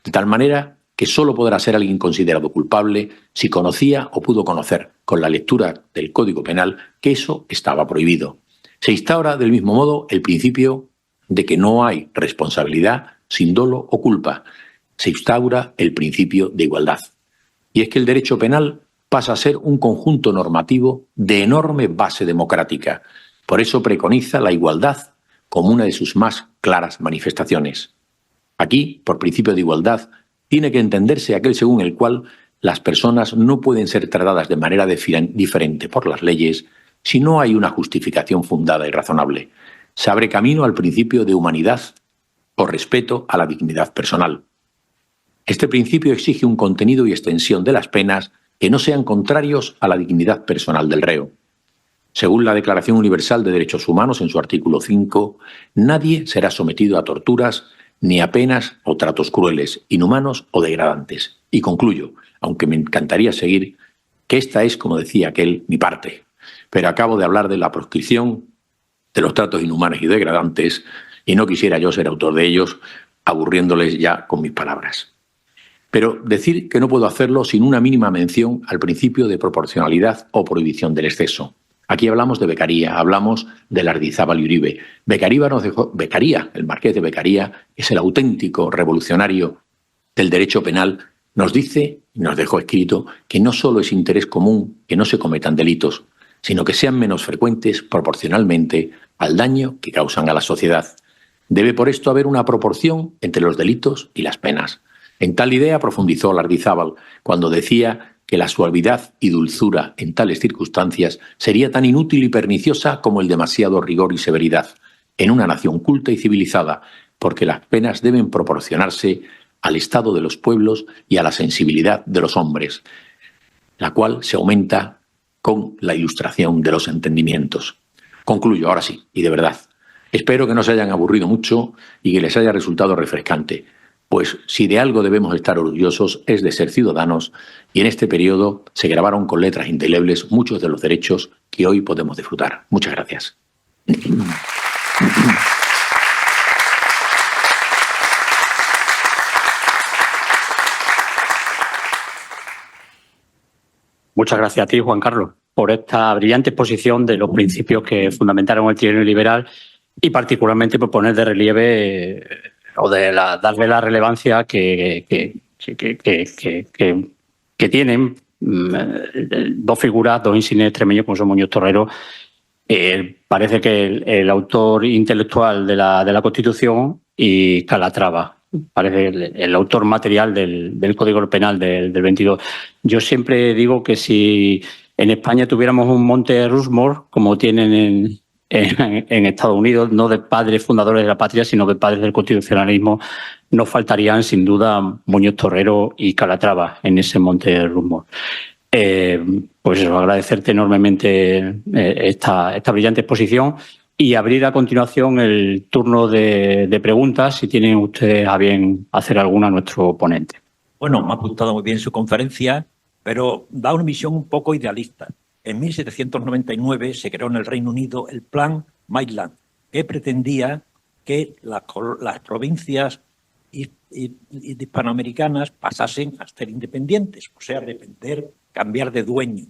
Speaker 2: De tal manera que solo podrá ser alguien considerado culpable si conocía o pudo conocer, con la lectura del Código Penal, que eso estaba prohibido. Se instaura del mismo modo el principio de que no hay responsabilidad sin dolo o culpa. Se instaura el principio de igualdad. Y es que el derecho penal pasa a ser un conjunto normativo de enorme base democrática. Por eso preconiza la igualdad como una de sus más claras manifestaciones. Aquí, por principio de igualdad, tiene que entenderse aquel según el cual las personas no pueden ser tratadas de manera diferente por las leyes si no hay una justificación fundada y razonable. Se abre camino al principio de humanidad o respeto a la dignidad personal. Este principio exige un contenido y extensión de las penas que no sean contrarios a la dignidad personal del reo. Según la Declaración Universal de Derechos Humanos, en su artículo 5, nadie será sometido a torturas ni a penas o tratos crueles, inhumanos o degradantes. Y concluyo, aunque me encantaría seguir, que esta es, como decía aquel, mi parte. Pero acabo de hablar de la proscripción de los tratos inhumanos y degradantes y no quisiera yo ser autor de ellos, aburriéndoles ya con mis palabras. Pero decir que no puedo hacerlo sin una mínima mención al principio de proporcionalidad o prohibición del exceso. Aquí hablamos de Beccaria, hablamos de Lardizábal y Uribe. Beccaria, el marqués de Beccaria, es el auténtico revolucionario del derecho penal. Nos dice, y nos dejó escrito, que no solo es interés común que no se cometan delitos, sino que sean menos frecuentes proporcionalmente al daño que causan a la sociedad. Debe por esto haber una proporción entre los delitos y las penas. En tal idea profundizó Lardizábal cuando decía que la suavidad y dulzura en tales circunstancias sería tan inútil y perniciosa como el demasiado rigor y severidad en una nación culta y civilizada, porque las penas deben proporcionarse al estado de los pueblos y a la sensibilidad de los hombres, la cual se aumenta con la ilustración de los entendimientos. Concluyo, ahora sí, y de verdad. Espero que no se hayan aburrido mucho y que les haya resultado refrescante. Pues si de algo debemos estar orgullosos es de ser ciudadanos y en este periodo se grabaron con letras indelebles muchos de los derechos que hoy podemos disfrutar. Muchas gracias.
Speaker 1: Muchas gracias a ti, Juan Carlos, por esta brillante exposición de los principios que fundamentaron el trienio liberal y particularmente por poner de relieve o de darle la relevancia que tienen dos figuras, dos insignes extremeños como son Muñoz Torrero. Parece que el autor intelectual de la Constitución y Calatrava, parece el autor material del Código Penal del 22. Yo siempre digo que si en España tuviéramos un Monte Rushmore, como tienen en Estados Unidos, no de padres fundadores de la patria, sino de padres del constitucionalismo, nos faltarían sin duda Muñoz Torrero y Calatrava en ese Monte Rushmore. Pues eso, agradecerte enormemente esta brillante exposición y abrir a continuación el turno de preguntas, si tienen ustedes a bien hacer alguna a nuestro ponente.
Speaker 3: Bueno, me ha gustado muy bien su conferencia, pero da una visión un poco idealista. En 1799 se creó en el Reino Unido el Plan Maitland, que pretendía que las provincias hispanoamericanas pasasen a ser independientes, o sea, depender, cambiar de dueño.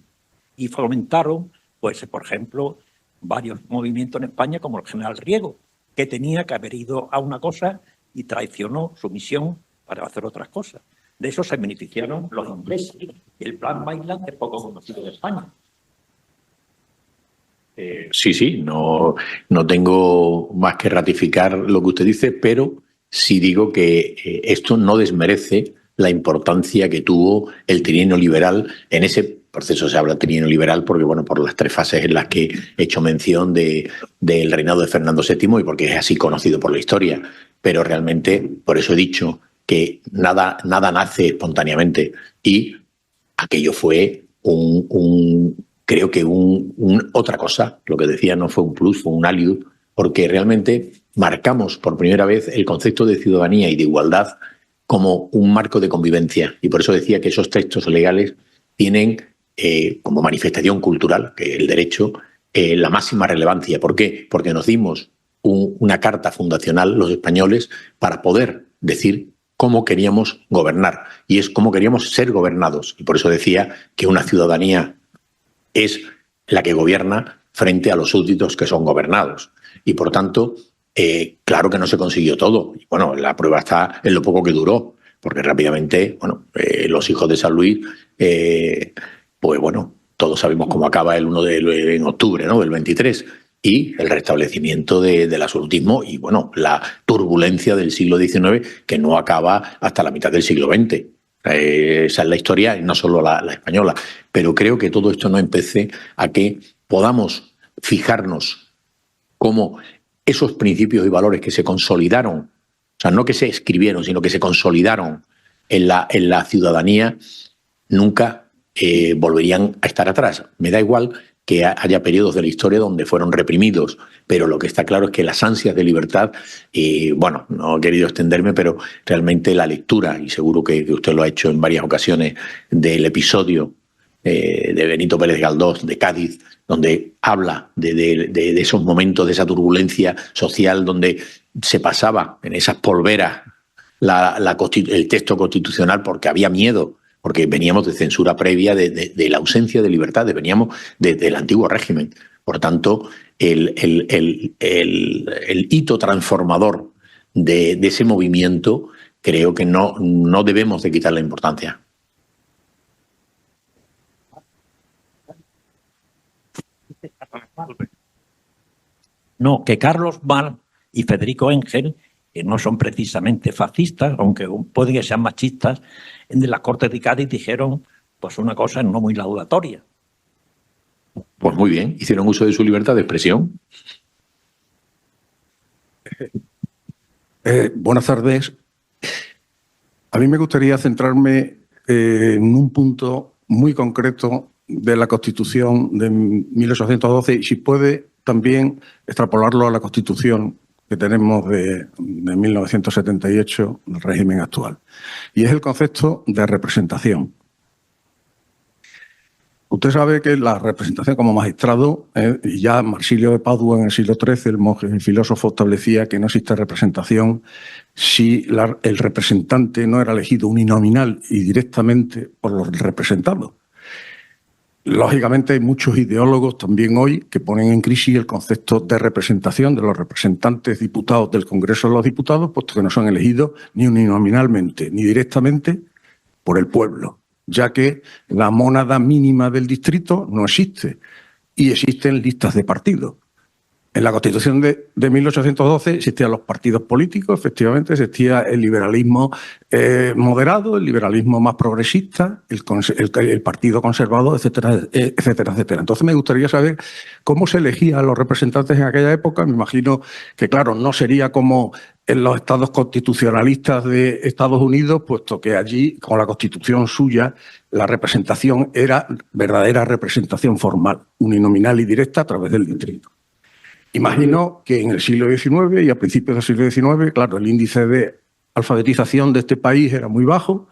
Speaker 3: Y fomentaron, pues, por ejemplo, varios movimientos en España, como el general Riego, que tenía que haber ido a una cosa y traicionó su misión para hacer otras cosas. De eso se beneficiaron los ingleses. El Plan Maitland es poco conocido en España.
Speaker 2: Sí, no tengo más que ratificar lo que usted dice, pero sí digo que esto no desmerece la importancia que tuvo el trienio liberal. En ese proceso se habla de trienio liberal porque, bueno, por las tres fases en las que he hecho mención del reinado de Fernando VII y porque es así conocido por la historia. Pero realmente, por eso he dicho que nada nace espontáneamente y aquello fue creo que otra cosa. Lo que decía no fue un plus, fue un aliud, porque realmente marcamos por primera vez el concepto de ciudadanía y de igualdad como un marco de convivencia. Y por eso decía que esos textos legales tienen como manifestación cultural, que el derecho, la máxima relevancia. ¿Por qué? Porque nos dimos una carta fundacional los españoles para poder decir cómo queríamos gobernar y es cómo queríamos ser gobernados. Y por eso decía que una ciudadanía es la que gobierna frente a los súbditos que son gobernados. Y por tanto, claro que no se consiguió todo. Y bueno, la prueba está en lo poco que duró, porque rápidamente, bueno, los hijos de San Luis, pues bueno, todos sabemos cómo acaba en octubre, ¿no?, del 23. Y el restablecimiento del absolutismo y, bueno, la turbulencia del siglo XIX que no acaba hasta la mitad del siglo XX. Esa es la historia, y no solo la española. Pero creo que todo esto no empece a que podamos fijarnos cómo esos principios y valores que se consolidaron, o sea, no que se escribieron, sino que se consolidaron en la ciudadanía, nunca volverían a estar atrás. Me da igual que haya periodos de la historia donde fueron reprimidos, pero lo que está claro es que las ansias de libertad, y bueno, no he querido extenderme, pero realmente la lectura, y seguro que usted lo ha hecho en varias ocasiones, del episodio de Benito Pérez Galdós, de Cádiz, donde habla de esos momentos, de esa turbulencia social, donde se pasaba en esas polveras el texto constitucional porque había miedo, porque veníamos de censura previa, de la ausencia de libertades, veníamos del antiguo régimen. Por tanto, el hito transformador de ese movimiento creo que no debemos de quitarle importancia.
Speaker 3: No, que Carlos Marx y Federico Engel, que no son precisamente fascistas, aunque pueden que sean machistas, en las Cortes de Cádiz dijeron pues una cosa no muy laudatoria.
Speaker 2: Pues muy bien, hicieron uso de su libertad de expresión.
Speaker 4: Buenas tardes. A mí me gustaría centrarme en un punto muy concreto de la Constitución de 1812 y, si puede, también extrapolarlo a la Constitución que tenemos de 1978, del régimen actual. Y es el concepto de representación. Usted sabe que la representación como magistrado, ya Marsilio de Padua en el siglo XIII, el filósofo, establecía que no existe representación si el representante no era elegido uninominal y directamente por los representados. Lógicamente hay muchos ideólogos también hoy que ponen en crisis el concepto de representación de los representantes diputados del Congreso de los Diputados, puesto que no son elegidos ni uninominalmente ni directamente por el pueblo, ya que la mónada mínima del distrito no existe y existen listas de partidos. En la Constitución de 1812 existían los partidos políticos, efectivamente, existía el liberalismo moderado, el liberalismo más progresista, el Partido Conservador, etcétera, etcétera, etcétera. Entonces me gustaría saber cómo se elegían los representantes en aquella época. Me imagino que, claro, no sería como en los estados constitucionalistas de Estados Unidos, puesto que allí, con la Constitución suya, la representación era verdadera representación formal, uninominal y directa a través del distrito. Imagino que en el siglo XIX y a principios del siglo XIX, claro, el índice de alfabetización de este país era muy bajo,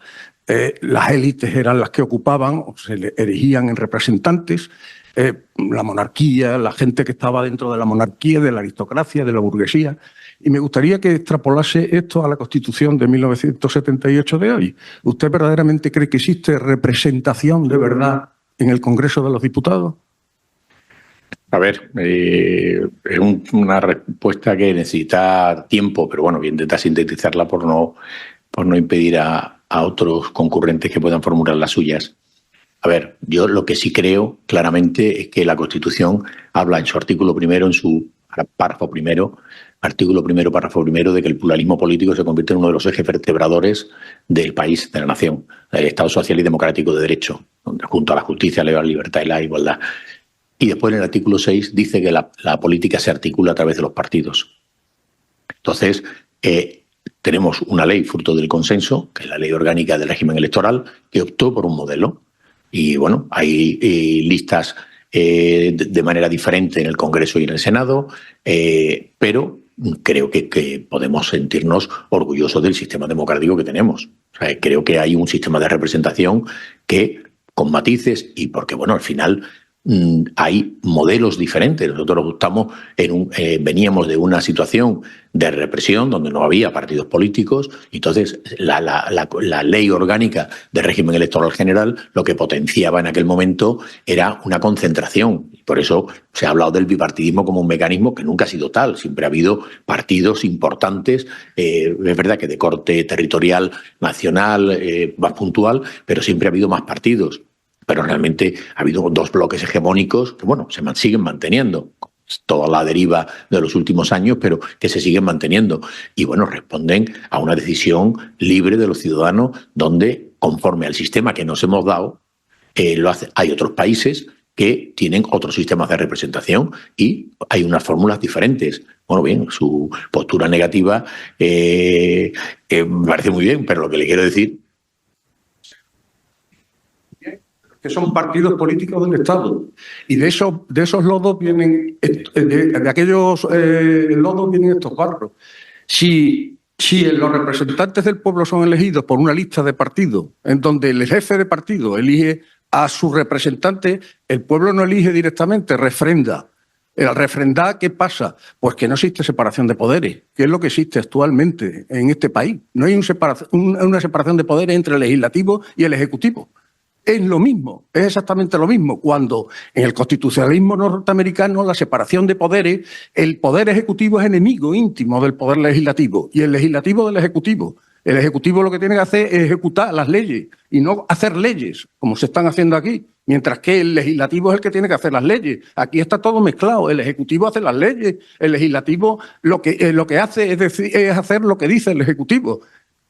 Speaker 4: las élites eran las que ocupaban o se erigían en representantes, la monarquía, la gente que estaba dentro de la monarquía, de la aristocracia, de la burguesía. Y me gustaría que extrapolase esto a la Constitución de 1978 de hoy. ¿Usted verdaderamente cree que existe representación de verdad en el Congreso de los Diputados?
Speaker 2: A ver, es una respuesta que necesita tiempo, pero bueno, voy a intentar sintetizarla por no impedir a otros concurrentes que puedan formular las suyas. A ver, yo lo que sí creo claramente es que la Constitución habla en su artículo primero, en su párrafo primero, de que el pluralismo político se convierte en uno de los ejes vertebradores del país, de la nación, del Estado social y democrático de derecho, junto a la justicia, la libertad y la igualdad. Y después en el artículo 6 dice que la política se articula a través de los partidos. Entonces, tenemos una ley fruto del consenso, que es la ley orgánica del régimen electoral, que optó por un modelo. Y bueno, hay listas de manera diferente en el Congreso y en el Senado, pero creo que podemos sentirnos orgullosos del sistema democrático que tenemos. O sea, creo que hay un sistema de representación que, con matices, y porque bueno, al final hay modelos diferentes. Nosotros estamos veníamos de una situación de represión donde no había partidos políticos, y entonces la ley orgánica de régimen electoral general lo que potenciaba en aquel momento era una concentración. Y por eso se ha hablado del bipartidismo como un mecanismo que nunca ha sido tal. Siempre ha habido partidos importantes, es verdad que de corte territorial, nacional, más puntual, pero siempre ha habido más partidos. Pero realmente ha habido dos bloques hegemónicos que, bueno, siguen manteniendo. Toda la deriva de los últimos años, pero que se siguen manteniendo. Y, bueno, responden a una decisión libre de los ciudadanos donde, conforme al sistema que nos hemos dado, lo hace. Hay otros países que tienen otros sistemas de representación y hay unas fórmulas diferentes. Bueno, bien, su postura negativa me parece muy bien, pero lo que le quiero decir...
Speaker 4: que son partidos políticos del Estado. Y de esos lodos vienen, de aquellos lodos vienen estos barros. Si los representantes del pueblo son elegidos por una lista de partidos, en donde el jefe de partido elige a su representante, el pueblo no elige directamente, refrenda. El refrendar, ¿qué pasa? Pues que no existe separación de poderes, que es lo que existe actualmente en este país. No hay una separación de poderes entre el legislativo y el ejecutivo. Es lo mismo, es exactamente lo mismo. Cuando en el constitucionalismo norteamericano la separación de poderes, el poder ejecutivo es enemigo íntimo del poder legislativo y el legislativo del ejecutivo. El ejecutivo lo que tiene que hacer es ejecutar las leyes y no hacer leyes, como se están haciendo aquí, mientras que el legislativo es el que tiene que hacer las leyes. Aquí está todo mezclado, el ejecutivo hace las leyes, el legislativo lo que hace es hacer lo que dice el ejecutivo.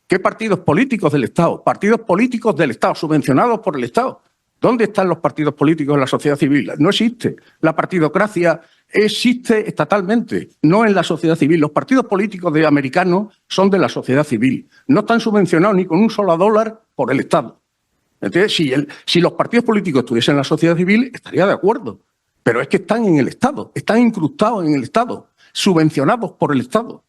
Speaker 4: ¿Qué partidos políticos del Estado? Partidos políticos del Estado, subvencionados por el Estado. ¿Dónde están los partidos políticos en la sociedad civil? No existe. La partidocracia existe estatalmente, no en la sociedad civil. Los partidos políticos americanos son de la sociedad civil. No están subvencionados ni con un solo dólar por el Estado. Entonces, si los partidos políticos estuviesen en la sociedad civil, estaría de acuerdo. Pero es que están en el Estado, están incrustados en el Estado, subvencionados por el Estado.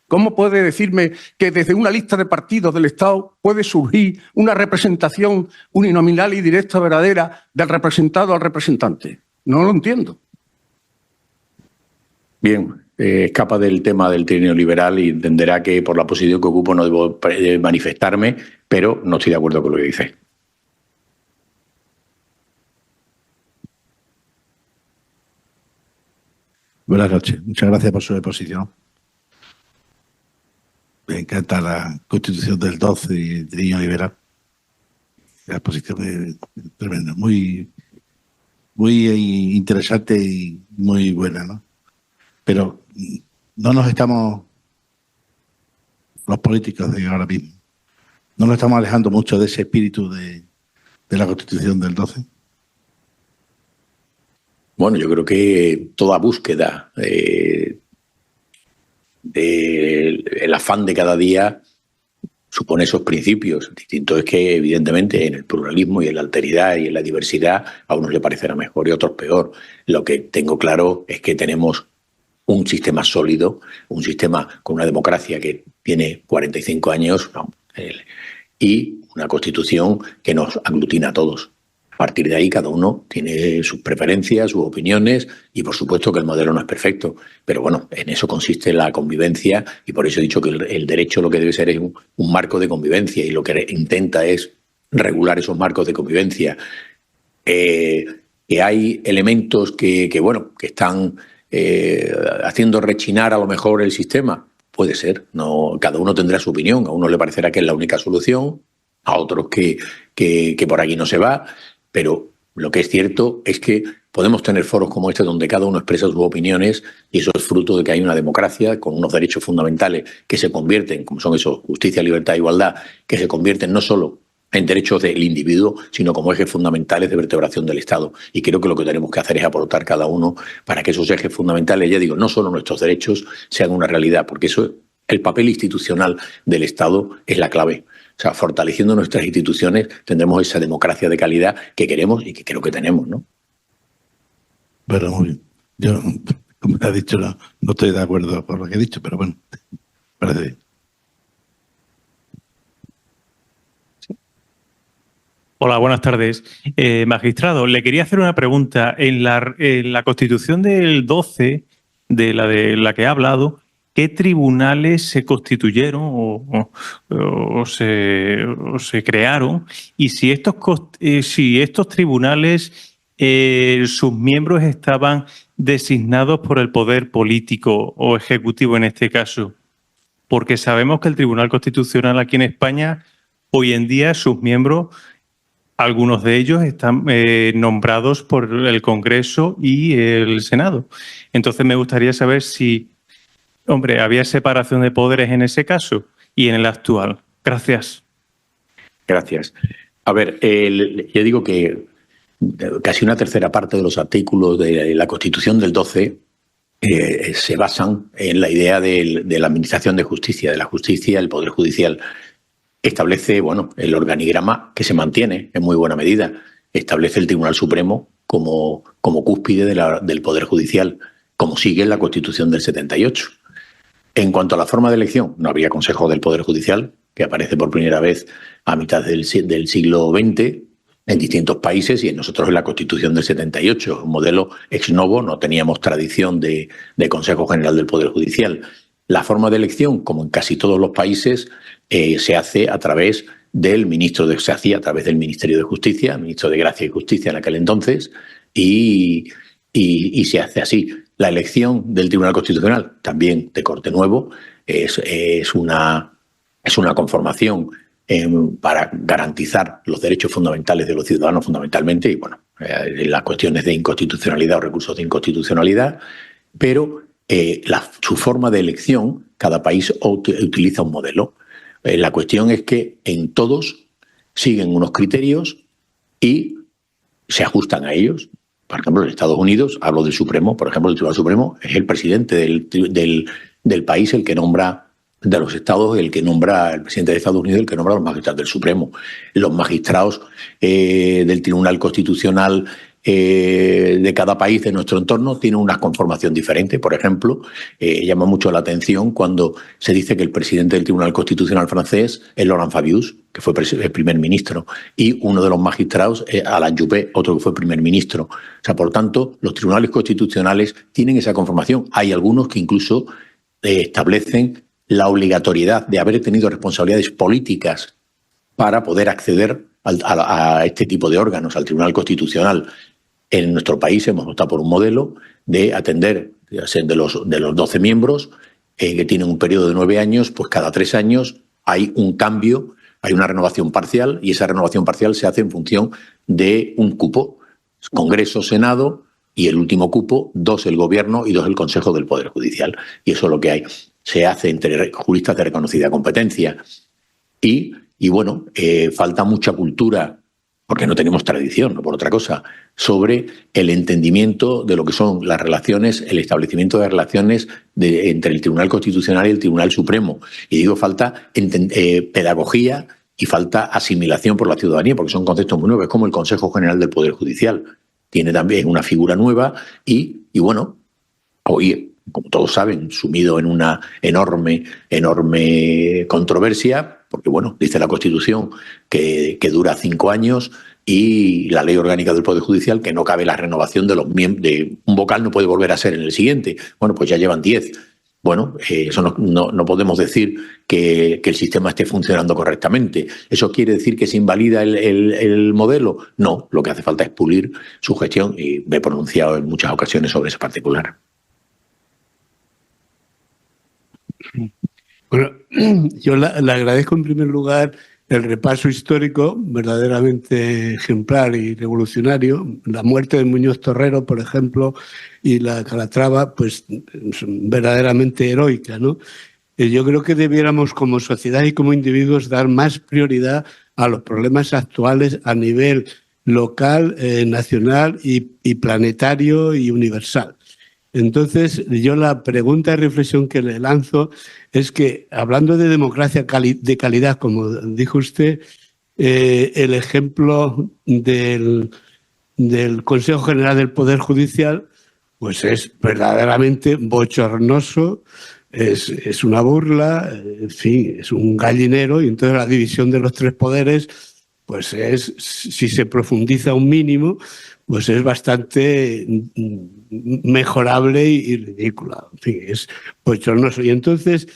Speaker 4: ¿Cómo puede decirme que desde una lista de partidos del Estado puede surgir una representación uninominal y directa verdadera del representado al representante? No lo entiendo.
Speaker 2: Bien, escapa del tema del trienio liberal y entenderá que por la posición que ocupo no debo manifestarme, pero no estoy de acuerdo con lo que dice.
Speaker 5: Buenas noches. Muchas gracias por su exposición. Me encanta la Constitución del 12 y el trienio liberal. La exposición es tremenda, muy interesante y muy buena, ¿no? Pero no nos estamos, los políticos de ahora mismo, no nos estamos alejando mucho de ese espíritu de la Constitución del 12.
Speaker 2: Bueno, yo creo que toda búsqueda el afán de cada día supone esos principios. Distinto es que, evidentemente, en el pluralismo y en la alteridad y en la diversidad a unos le parecerá mejor y a otros peor. Lo que tengo claro es que tenemos un sistema sólido, un sistema con una democracia que tiene 45 años y una Constitución que nos aglutina a todos. A partir de ahí cada uno tiene sus preferencias, sus opiniones y por supuesto que el modelo no es perfecto. Pero bueno, en eso consiste la convivencia y por eso he dicho que el derecho lo que debe ser es un marco de convivencia y lo que intenta es regular esos marcos de convivencia. Que hay elementos que están haciendo rechinar a lo mejor el sistema. Puede ser, no, cada uno tendrá su opinión. A uno le parecerá que es la única solución, a otros que por aquí no se va. Pero lo que es cierto es que podemos tener foros como este donde cada uno expresa sus opiniones y eso es fruto de que hay una democracia con unos derechos fundamentales que se convierten, como son esos, justicia, libertad e igualdad, que se convierten no solo en derechos del individuo, sino como ejes fundamentales de vertebración del Estado. Y creo que lo que tenemos que hacer es aportar cada uno para que esos ejes fundamentales, ya digo, no solo nuestros derechos, sean una realidad, porque eso, el papel institucional del Estado es la clave. O sea, fortaleciendo nuestras instituciones tendremos esa democracia de calidad que queremos y que creo que tenemos, ¿no?
Speaker 5: Bueno, muy bien. Yo, como ha dicho, no estoy de acuerdo con lo que he dicho, pero bueno, parece bien.
Speaker 6: Hola, buenas tardes. Magistrado, le quería hacer una pregunta. En la Constitución del 12, de la que ha hablado, ¿qué tribunales se constituyeron o se crearon? Y si estos tribunales, sus miembros estaban designados por el poder político o ejecutivo en este caso. Porque sabemos que el Tribunal Constitucional aquí en España, hoy en día, sus miembros, algunos de ellos están nombrados por el Congreso y el Senado. Entonces me gustaría saber si, hombre, había separación de poderes en ese caso y en el actual. Gracias.
Speaker 2: Gracias. A ver, yo digo que casi una tercera parte de los artículos de la Constitución del 12 se basan en la idea de la administración de justicia, de la justicia, el Poder Judicial. Establece, bueno, el organigrama que se mantiene en muy buena medida. Establece el Tribunal Supremo como cúspide del Poder Judicial, como sigue en la Constitución del 78. En cuanto a la forma de elección, no habría Consejo del Poder Judicial, que aparece por primera vez a mitad del siglo XX en distintos países y en nosotros en la Constitución del 78. Un modelo ex novo, no teníamos tradición de Consejo General del Poder Judicial. La forma de elección, como en casi todos los países, se hace a través del se hacía a través del Ministerio de Justicia, ministro de Gracia y Justicia en aquel entonces, y se hace así. La elección del Tribunal Constitucional, también de corte nuevo, es una conformación para garantizar los derechos fundamentales de los ciudadanos fundamentalmente, y bueno, las cuestiones de inconstitucionalidad o recursos de inconstitucionalidad, pero su forma de elección, cada país utiliza un modelo. La cuestión es que en todos siguen unos criterios y se ajustan a ellos. Por ejemplo, en Estados Unidos, hablo del Supremo, por ejemplo, el Tribunal Supremo es el presidente del país el que nombra, de los estados, el que nombra, el presidente de Estados Unidos, el que nombra a los magistrados del Supremo. Los magistrados del Tribunal Constitucional de cada país de nuestro entorno tienen una conformación diferente. Por ejemplo, llama mucho la atención cuando se dice que el presidente del Tribunal Constitucional francés es Laurent Fabius, que fue el primer ministro, y uno de los magistrados es Alain Juppé, otro que fue primer ministro. O sea, por tanto, los tribunales constitucionales tienen esa conformación. Hay algunos que incluso establecen la obligatoriedad de haber tenido responsabilidades políticas para poder acceder a este tipo de órganos, al Tribunal Constitucional. En nuestro país hemos optado por un modelo de atender de los 12 miembros que tienen un periodo de 9 años, pues cada 3 años hay un cambio, hay una renovación parcial y esa renovación parcial se hace en función de un cupo, Congreso, Senado y el último cupo, 2 el Gobierno y 2 el Consejo del Poder Judicial. Y eso es lo que hay. Se hace entre juristas de reconocida competencia y bueno, falta mucha cultura, porque no tenemos tradición, no por otra cosa, sobre el entendimiento de lo que son las relaciones, el establecimiento de relaciones entre el Tribunal Constitucional y el Tribunal Supremo. Y digo, falta pedagogía y falta asimilación por la ciudadanía, porque son conceptos muy nuevos. Es como el Consejo General del Poder Judicial. Tiene también una figura nueva y bueno, hoy, como todos saben, sumido en una enorme controversia, porque bueno, dice la Constitución que dura 5 años y la Ley Orgánica del Poder Judicial que no cabe la renovación de los miembros, de un vocal no puede volver a ser en el siguiente. Bueno, pues ya llevan 10. Bueno, eso no podemos decir que el sistema esté funcionando correctamente. ¿Eso quiere decir que se invalida el modelo? No, lo que hace falta es pulir su gestión y me he pronunciado en muchas ocasiones sobre ese particular.
Speaker 7: Bueno, yo le agradezco en primer lugar el repaso histórico verdaderamente ejemplar y revolucionario. La muerte de Muñoz Torrero, por ejemplo, y la Calatrava, pues verdaderamente heroica, ¿no? Yo creo que debiéramos como sociedad y como individuos dar más prioridad a los problemas actuales a nivel local, nacional y planetario y universal. Entonces, yo la pregunta y reflexión que le lanzo es que, hablando de democracia de calidad, como dijo usted, el ejemplo del Consejo General del Poder Judicial pues es verdaderamente bochornoso, es una burla, en fin, es un gallinero, y entonces la división de los 3 poderes pues si se profundiza un mínimo, pues es bastante mejorable y ridícula. En fin, es bochornoso. Y entonces,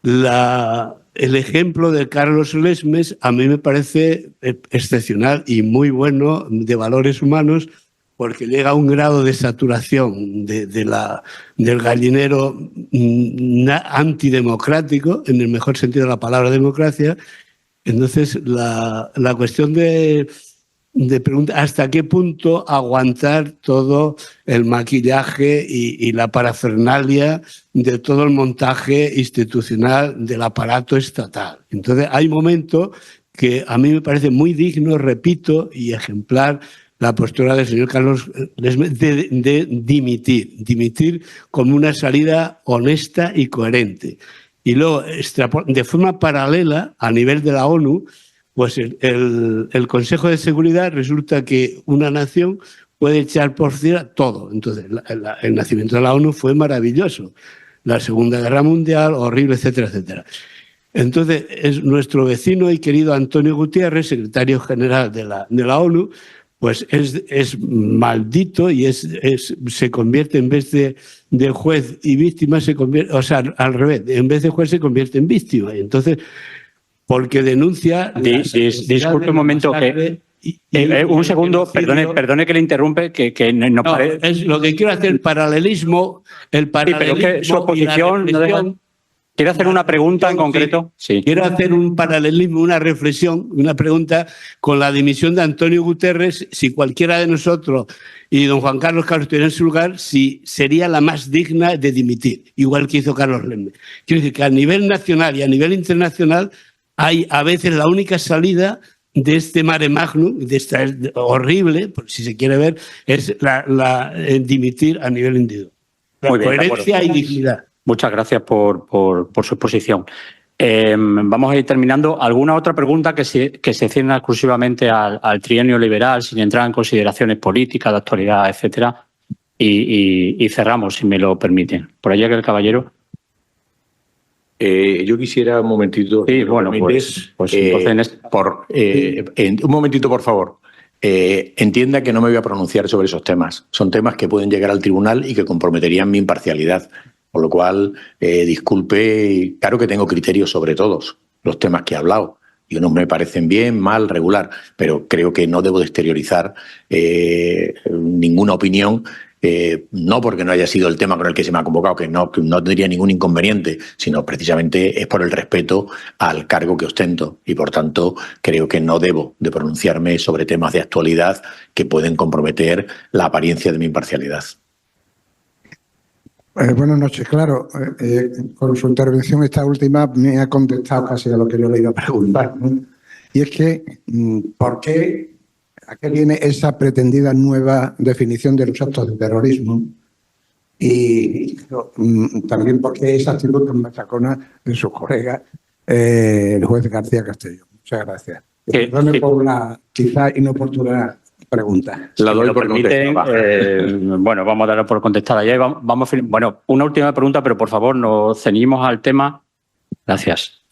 Speaker 7: el ejemplo de Carlos Lesmes a mí me parece excepcional y muy bueno, de valores humanos, porque llega a un grado de saturación del gallinero antidemocrático, en el mejor sentido de la palabra democracia. Entonces, la cuestión de preguntar hasta qué punto aguantar todo el maquillaje y la parafernalia de todo el montaje institucional del aparato estatal. Entonces, hay momentos que a mí me parece muy digno, repito, y ejemplar la postura del señor Carlos Lesmes de dimitir como una salida honesta y coherente. Y luego, de forma paralela, a nivel de la ONU, pues el Consejo de Seguridad resulta que una nación puede echar por tierra todo. Entonces, el nacimiento de la ONU fue maravilloso. La Segunda Guerra Mundial, horrible, etcétera, etcétera. Entonces, es nuestro vecino y querido Antonio Guterres, secretario general de la ONU, pues es maldito y se convierte, en vez de juez y víctima, se convierte, o sea, al revés, en vez de juez se convierte en víctima. Y entonces, porque denuncia...
Speaker 1: Disculpe un momento, un segundo, perdone que le interrumpe, que no parece...
Speaker 7: Es lo que quiero hacer, el paralelismo
Speaker 1: sí, pero que su oposición no deja... ¿Quiere hacer una pregunta en concreto? Sí.
Speaker 7: Quiero hacer un paralelismo, una reflexión, una pregunta con la dimisión de Antonio Guterres. Si cualquiera de nosotros y don Juan Carlos estuviera en su lugar, si sería la más digna de dimitir, igual que hizo Carlos Lesmes. Quiero decir que a nivel nacional y a nivel internacional hay a veces la única salida de este mare magnum, de esta horrible, si se quiere ver, es dimitir a nivel individual. Coherencia y dignidad.
Speaker 1: Muchas gracias por su exposición. Vamos a ir terminando. ¿Alguna otra pregunta que se cierne exclusivamente al trienio liberal, sin entrar en consideraciones políticas, de actualidad, etcétera? Y cerramos, si me lo permiten. Por allá que el caballero.
Speaker 2: Yo quisiera un momentito.
Speaker 1: Sí, bueno, pues entonces...
Speaker 2: un momentito, por favor. Entienda que no me voy a pronunciar sobre esos temas. Son temas que pueden llegar al tribunal y que comprometerían mi imparcialidad. Por lo cual, disculpe, claro que tengo criterios sobre todos los temas que he hablado. Y unos me parecen bien, mal, regular, pero creo que no debo de exteriorizar ninguna opinión, no porque no haya sido el tema con el que se me ha convocado, que no tendría ningún inconveniente, sino precisamente es por el respeto al cargo que ostento. Y, por tanto, creo que no debo de pronunciarme sobre temas de actualidad que pueden comprometer la apariencia de mi imparcialidad.
Speaker 8: Buenas noches. Claro, con su intervención esta última me ha contestado casi a lo que yo le iba a preguntar, ¿no? Y es que, ¿por qué? ¿A qué viene esa pretendida nueva definición de los actos de terrorismo? Y también por qué esa actitud tan machacona de su colega, el juez García Castellón. Muchas gracias. Perdone por una quizá inoportuna pregunta.
Speaker 1: La doy por contestada. Bueno, vamos a darla por contestada ya. Bueno, una última pregunta, pero por favor nos ceñimos al tema. Gracias.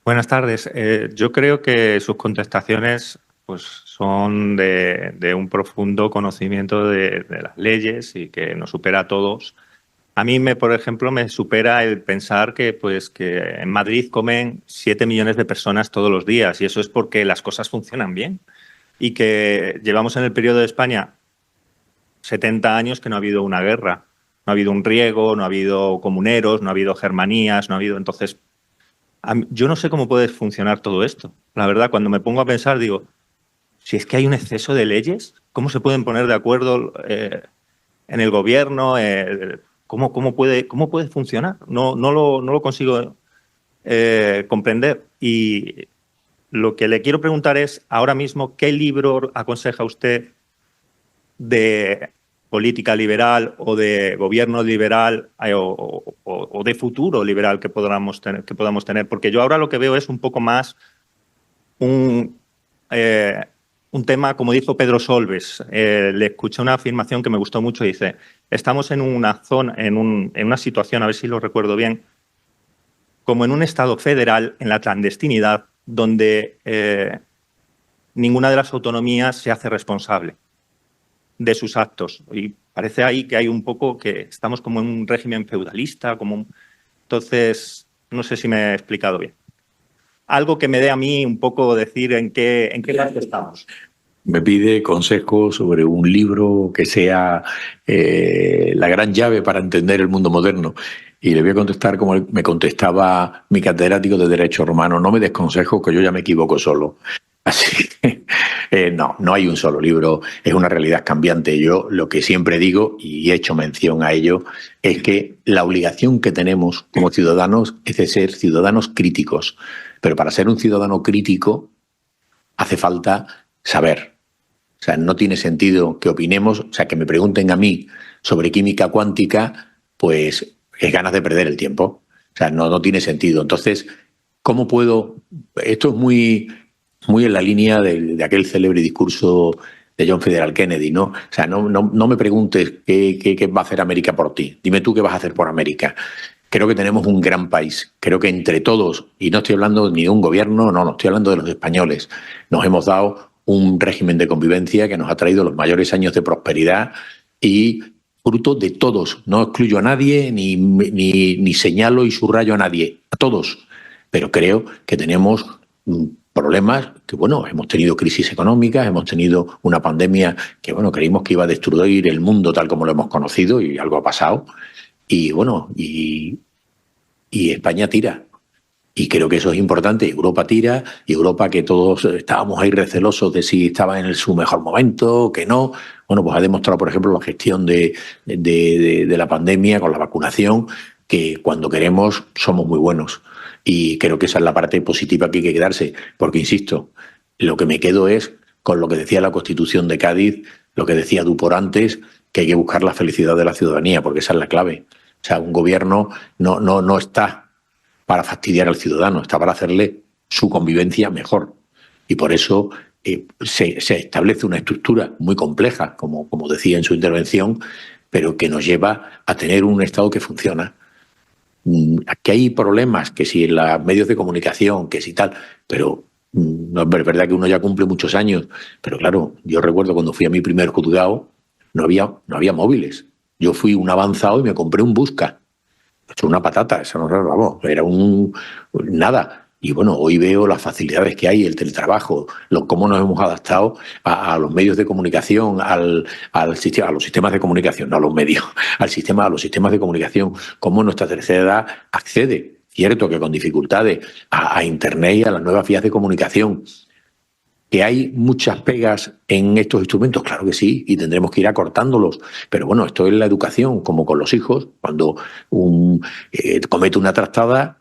Speaker 6: Buenas tardes. Yo creo que sus contestaciones pues, son de un profundo conocimiento de las leyes y que nos supera a todos. A mí, por ejemplo, me supera el pensar que en Madrid comen 7 millones de personas todos los días y eso es porque las cosas funcionan bien y que llevamos en el periodo de España 70 años que no ha habido una guerra, no ha habido un riego, no ha habido comuneros, no ha habido germanías, no ha habido... Entonces, yo no sé cómo puede funcionar todo esto. La verdad, cuando me pongo a pensar, digo, si es que hay un exceso de leyes, ¿cómo se pueden poner de acuerdo en el gobierno? ¿Cómo puede funcionar? No lo consigo comprender. Y lo que le quiero preguntar es, ahora mismo, ¿qué libro aconseja usted de política liberal o de gobierno liberal o de futuro liberal que podamos tener? Porque yo ahora lo que veo es un poco más un tema, como dijo Pedro Solbes. Le escuché una afirmación que me gustó mucho. Dice, estamos en una zona, en una situación, a ver si lo recuerdo bien,
Speaker 9: como en un Estado federal, en la clandestinidad, donde ninguna de las autonomías se hace responsable de sus actos. Y parece ahí que hay un poco que estamos como en un régimen feudalista, entonces no sé si me he explicado bien. Algo que me dé a mí un poco decir en qué parte estamos.
Speaker 2: Me pide consejo sobre un libro que sea la gran llave para entender el mundo moderno. Y le voy a contestar como me contestaba mi catedrático de Derecho Romano: no me des consejos, que yo ya me equivoco solo. Así que no hay un solo libro, es una realidad cambiante. Yo lo que siempre digo, y he hecho mención a ello, es que la obligación que tenemos como ciudadanos es de ser ciudadanos críticos. Pero para ser un ciudadano crítico hace falta saber. O sea, no tiene sentido que opinemos, o sea, que me pregunten a mí sobre química cuántica, pues es ganas de perder el tiempo. O sea, no tiene sentido. Entonces, ¿cómo puedo? Esto es muy en la línea de aquel célebre discurso de John F. Kennedy, ¿no? O sea, no me preguntes qué va a hacer América por ti. Dime tú qué vas a hacer por América. Creo que tenemos un gran país. Creo que entre todos, y no estoy hablando ni de un gobierno, no estoy hablando de los españoles, nos hemos dado un régimen de convivencia que nos ha traído los mayores años de prosperidad y fruto de todos. No excluyo a nadie, ni señalo y subrayo a nadie, a todos. Pero creo que tenemos problemas que, bueno, hemos tenido crisis económicas, hemos tenido una pandemia que, bueno, creímos que iba a destruir el mundo tal como lo hemos conocido y algo ha pasado. Y, bueno, y España tira. Y creo que eso es importante. Europa tira, y Europa, que todos estábamos ahí recelosos de si estaba en su mejor momento, que no. Bueno, pues ha demostrado, por ejemplo, la gestión de la pandemia con la vacunación, que cuando queremos somos muy buenos. Y creo que esa es la parte positiva que hay que quedarse. Porque, insisto, lo que me quedo es con lo que decía la Constitución de Cádiz, lo que decía Dupont antes, que hay que buscar la felicidad de la ciudadanía, porque esa es la clave. O sea, un gobierno no está para fastidiar al ciudadano, está para hacerle su convivencia mejor. Y por eso se establece una estructura muy compleja, como decía en su intervención, pero que nos lleva a tener un Estado que funciona. Aquí hay problemas, que si en los medios de comunicación, que si tal, pero no es verdad que uno ya cumple muchos años. Pero claro, yo recuerdo cuando fui a mi primer juzgado, no había móviles. Yo fui un avanzado y me compré un Busca. Es una patata, eso no, vamos, era nada. Y bueno, hoy veo las facilidades que hay, el teletrabajo, cómo nos hemos adaptado a los medios de comunicación, a los sistemas de comunicación, no a los medios, a los sistemas de comunicación, cómo nuestra tercera edad accede, cierto que con dificultades, a Internet y a las nuevas vías de comunicación. ¿Que hay muchas pegas en estos instrumentos? Claro que sí, y tendremos que ir acortándolos. Pero bueno, esto es la educación, como con los hijos. Cuando comete una trastada,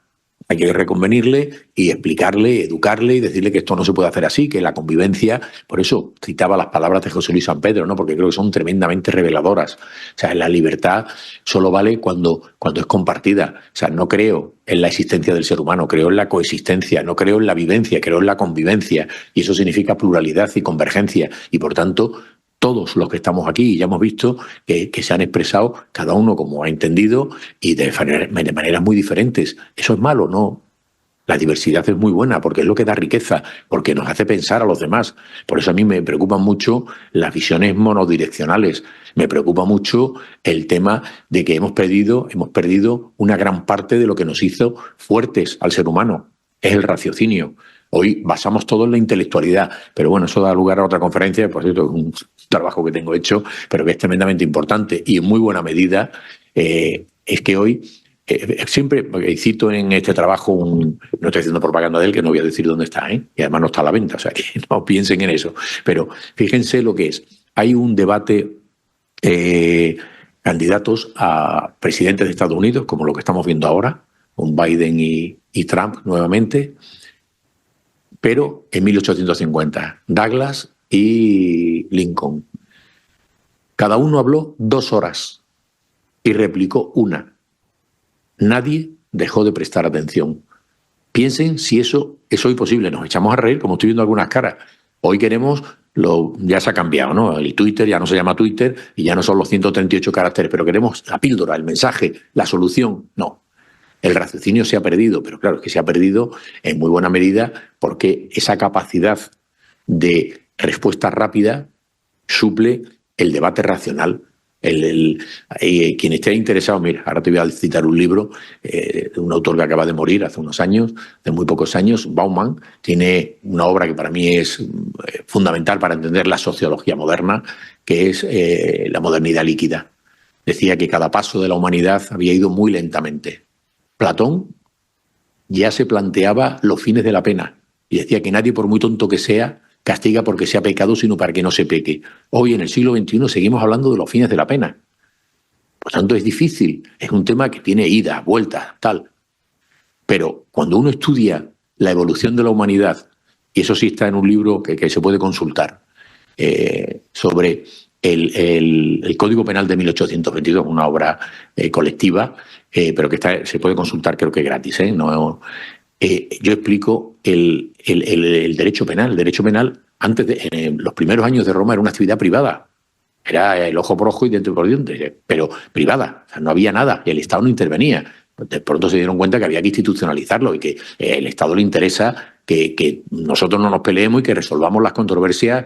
Speaker 2: hay que reconvenirle y explicarle, educarle y decirle que esto no se puede hacer así, que la convivencia... Por eso citaba las palabras de José Luis San Pedro, ¿no? Porque creo que son tremendamente reveladoras. O sea, la libertad solo vale cuando es compartida. O sea, no creo en la existencia del ser humano, creo en la coexistencia, no creo en la vivencia, creo en la convivencia. Y eso significa pluralidad y convergencia. Y por tanto, todos los que estamos aquí, y ya hemos visto que se han expresado, cada uno como ha entendido y de maneras muy diferentes. ¿Eso es malo? No. La diversidad es muy buena porque es lo que da riqueza, porque nos hace pensar a los demás. Por eso a mí me preocupan mucho las visiones monodireccionales. Me preocupa mucho el tema de que hemos perdido una gran parte de lo que nos hizo fuertes al ser humano. Es el raciocinio. Hoy basamos todo en la intelectualidad, pero bueno, eso da lugar a otra conferencia, por cierto, es un trabajo que tengo hecho, pero que es tremendamente importante y en muy buena medida es que hoy, siempre cito en este trabajo, no estoy haciendo propaganda de él, que no voy a decir dónde está, y además no está a la venta, o sea que no piensen en eso, pero fíjense lo que es. Hay un debate, candidatos a presidentes de Estados Unidos, como lo que estamos viendo ahora, con Biden y Trump nuevamente, pero en 1850, Douglas y Lincoln. Cada uno habló 2 horas y replicó 1. Nadie dejó de prestar atención. Piensen si eso es hoy posible. Nos echamos a reír, como estoy viendo algunas caras. Hoy queremos, ya se ha cambiado, ¿no? El Twitter ya no se llama Twitter y ya no son los 138 caracteres, pero queremos la píldora, el mensaje, la solución. No. El raciocinio se ha perdido, pero claro, es que se ha perdido en muy buena medida porque esa capacidad de respuesta rápida suple el debate racional. Quien esté interesado, mira, ahora te voy a citar un libro de un autor que acaba de morir hace unos años, de muy pocos años, Bauman, tiene una obra que para mí es fundamental para entender la sociología moderna, que es La modernidad líquida. Decía que cada paso de la humanidad había ido muy lentamente. Platón ya se planteaba los fines de la pena y decía que nadie, por muy tonto que sea, castiga porque sea pecado, sino para que no se peque. Hoy, en el siglo XXI, seguimos hablando de los fines de la pena. Por tanto, es difícil. Es un tema que tiene idas, vueltas, tal. Pero cuando uno estudia la evolución de la humanidad, y eso sí está en un libro que se puede consultar, sobre el Código Penal de 1822, una obra colectiva, pero que se puede consultar, creo que gratis, no. Yo explico el derecho penal. El derecho penal, en los primeros años de Roma, era una actividad privada. Era el ojo por ojo y diente por diente, pero privada. O sea, no había nada y el Estado no intervenía. De pronto se dieron cuenta que había que institucionalizarlo y que el Estado le interesa que nosotros no nos peleemos y que resolvamos las controversias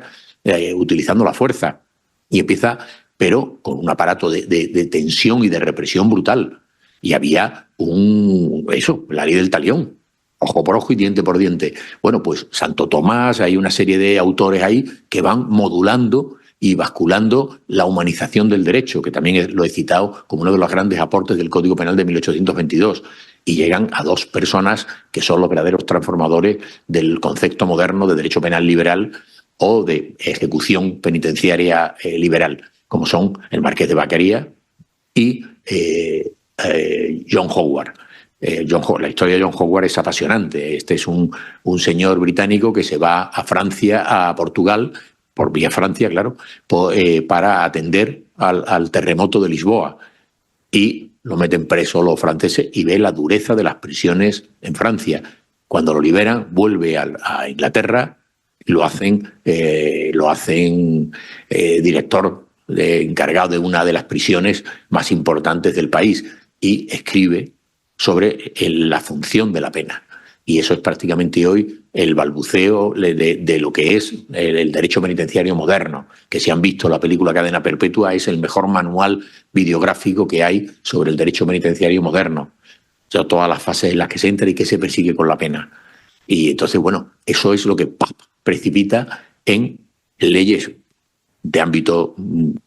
Speaker 2: utilizando la fuerza. Y empieza, pero con un aparato de tensión y de represión brutal. Y había la ley del talión. Ojo por ojo y diente por diente. Bueno, pues Santo Tomás, hay una serie de autores ahí que van modulando y basculando la humanización del derecho, que también lo he citado como uno de los grandes aportes del Código Penal de 1822. Y llegan a dos personas que son los verdaderos transformadores del concepto moderno de derecho penal liberal o de ejecución penitenciaria liberal, como son el Marqués de Vaquería y John Howard. La historia de John Howard es apasionante. Este es un señor británico que se va a Francia, a Portugal, por vía Francia, claro, para atender al terremoto de Lisboa. Y lo meten preso los franceses y ve la dureza de las prisiones en Francia. Cuando lo liberan, vuelve a Inglaterra, lo hacen director encargado de una de las prisiones más importantes del país y escribe sobre la función de la pena. Y eso es prácticamente hoy el balbuceo de lo que es el derecho penitenciario moderno. Que si han visto la película Cadena Perpetua, es el mejor manual videográfico que hay sobre el derecho penitenciario moderno. O sea, todas las fases en las que se entra y que se persigue con la pena. Y entonces, bueno, eso es lo que precipita en leyes de ámbito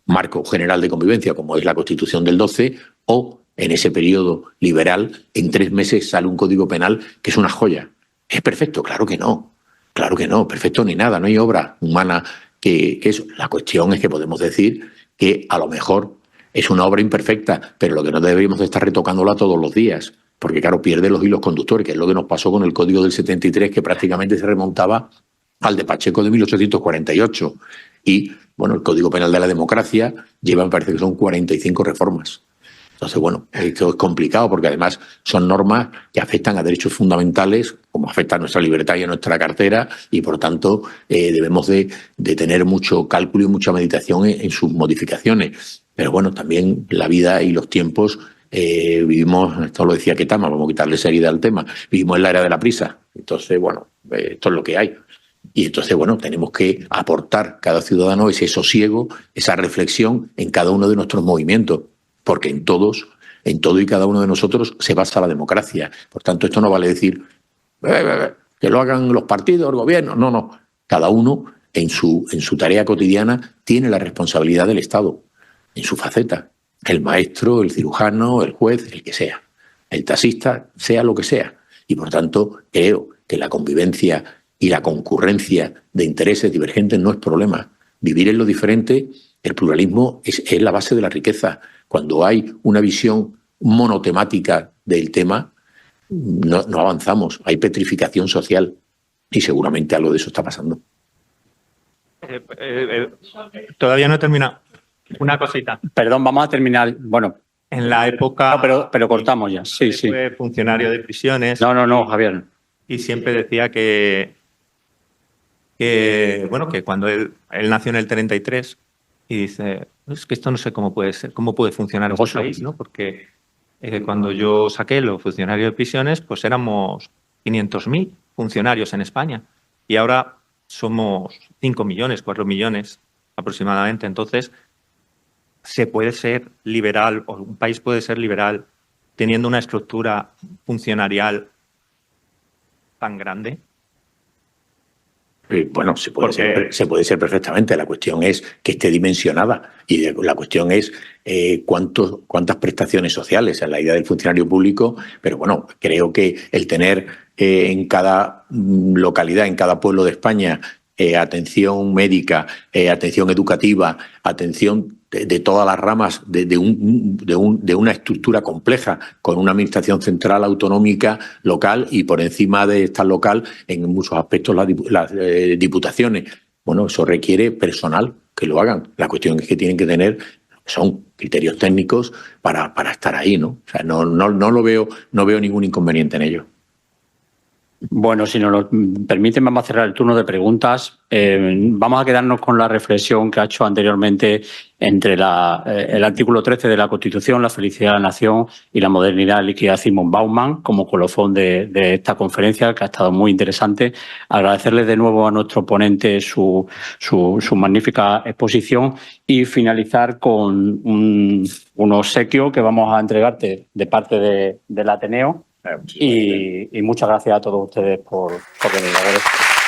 Speaker 2: marco general de convivencia, como es la Constitución del 12, o en ese periodo liberal, en 3 meses sale un código penal que es una joya. ¿Es perfecto? Claro que no. Claro que no. Perfecto ni nada. No hay obra humana que eso. La cuestión es que podemos decir que a lo mejor es una obra imperfecta, pero lo que no deberíamos de estar retocándola todos los días, porque claro, pierde los hilos conductores, que es lo que nos pasó con el Código del 73, que prácticamente se remontaba al de Pacheco de 1848. Y, bueno, el Código Penal de la Democracia lleva, me parece que son 45 reformas. Entonces, bueno, esto es complicado porque además son normas que afectan a derechos fundamentales, como afecta a nuestra libertad y a nuestra cartera, y por tanto debemos de tener mucho cálculo y mucha meditación en sus modificaciones. Pero bueno, también la vida y los tiempos, vivimos, esto lo decía Ketama, vamos a quitarle seriedad al tema, vivimos en la era de la prisa. Entonces, bueno, esto es lo que hay. Y entonces, bueno, tenemos que aportar cada ciudadano ese sosiego, esa reflexión en cada uno de nuestros movimientos. Porque en todo y cada uno de nosotros se basa la democracia. Por tanto, esto no vale decir que lo hagan los partidos, el gobierno. No. Cada uno en su tarea cotidiana tiene la responsabilidad del Estado, en su faceta. El maestro, el cirujano, el juez, el que sea. El taxista, sea lo que sea. Y por tanto, creo que la convivencia y la concurrencia de intereses divergentes no es problema. Vivir en lo diferente, el pluralismo es la base de la riqueza. Cuando hay una visión monotemática del tema, no avanzamos. Hay petrificación social y seguramente algo de eso está pasando.
Speaker 9: Todavía no he terminado. Una cosita.
Speaker 1: Perdón, vamos a terminar. Bueno.
Speaker 9: En la época...
Speaker 1: No, pero cortamos ya. Sí.
Speaker 9: Fue funcionario de prisiones.
Speaker 1: No, Javier.
Speaker 9: Y siempre decía que cuando él nació en el 33 y dice, es que esto no sé cómo puede ser, cómo puede funcionar en este país, ¿no? Porque Cuando yo saqué los funcionarios de prisiones, pues éramos 500.000 funcionarios en España y ahora somos 5 millones, 4 millones aproximadamente. Entonces, se puede ser liberal, o un país puede ser liberal teniendo una estructura funcionarial tan grande.
Speaker 2: Bueno, se puede ser perfectamente. La cuestión es que esté dimensionada y la cuestión es cuántas prestaciones sociales. Esa es la idea del funcionario público, pero bueno, creo que el tener en cada localidad, en cada pueblo de España, atención médica, atención educativa, atención de todas las ramas de una estructura compleja, con una administración central autonómica local y por encima de esta local en muchos aspectos las diputaciones. Bueno, eso requiere personal que lo hagan. La cuestión es que tienen que tener son criterios técnicos para estar ahí, ¿no? O sea, no lo veo, no veo ningún inconveniente en ello.
Speaker 1: Bueno, si nos lo permiten, vamos a cerrar el turno de preguntas. Vamos a quedarnos con la reflexión que ha hecho anteriormente entre el artículo 13 de la Constitución, la felicidad de la nación y la modernidad líquida de Zygmunt Bauman como colofón de esta conferencia, que ha estado muy interesante. Agradecerles de nuevo a nuestro ponente su magnífica exposición y finalizar con un obsequio que vamos a entregarte de parte del Ateneo. Y muchas gracias a todos ustedes por venir.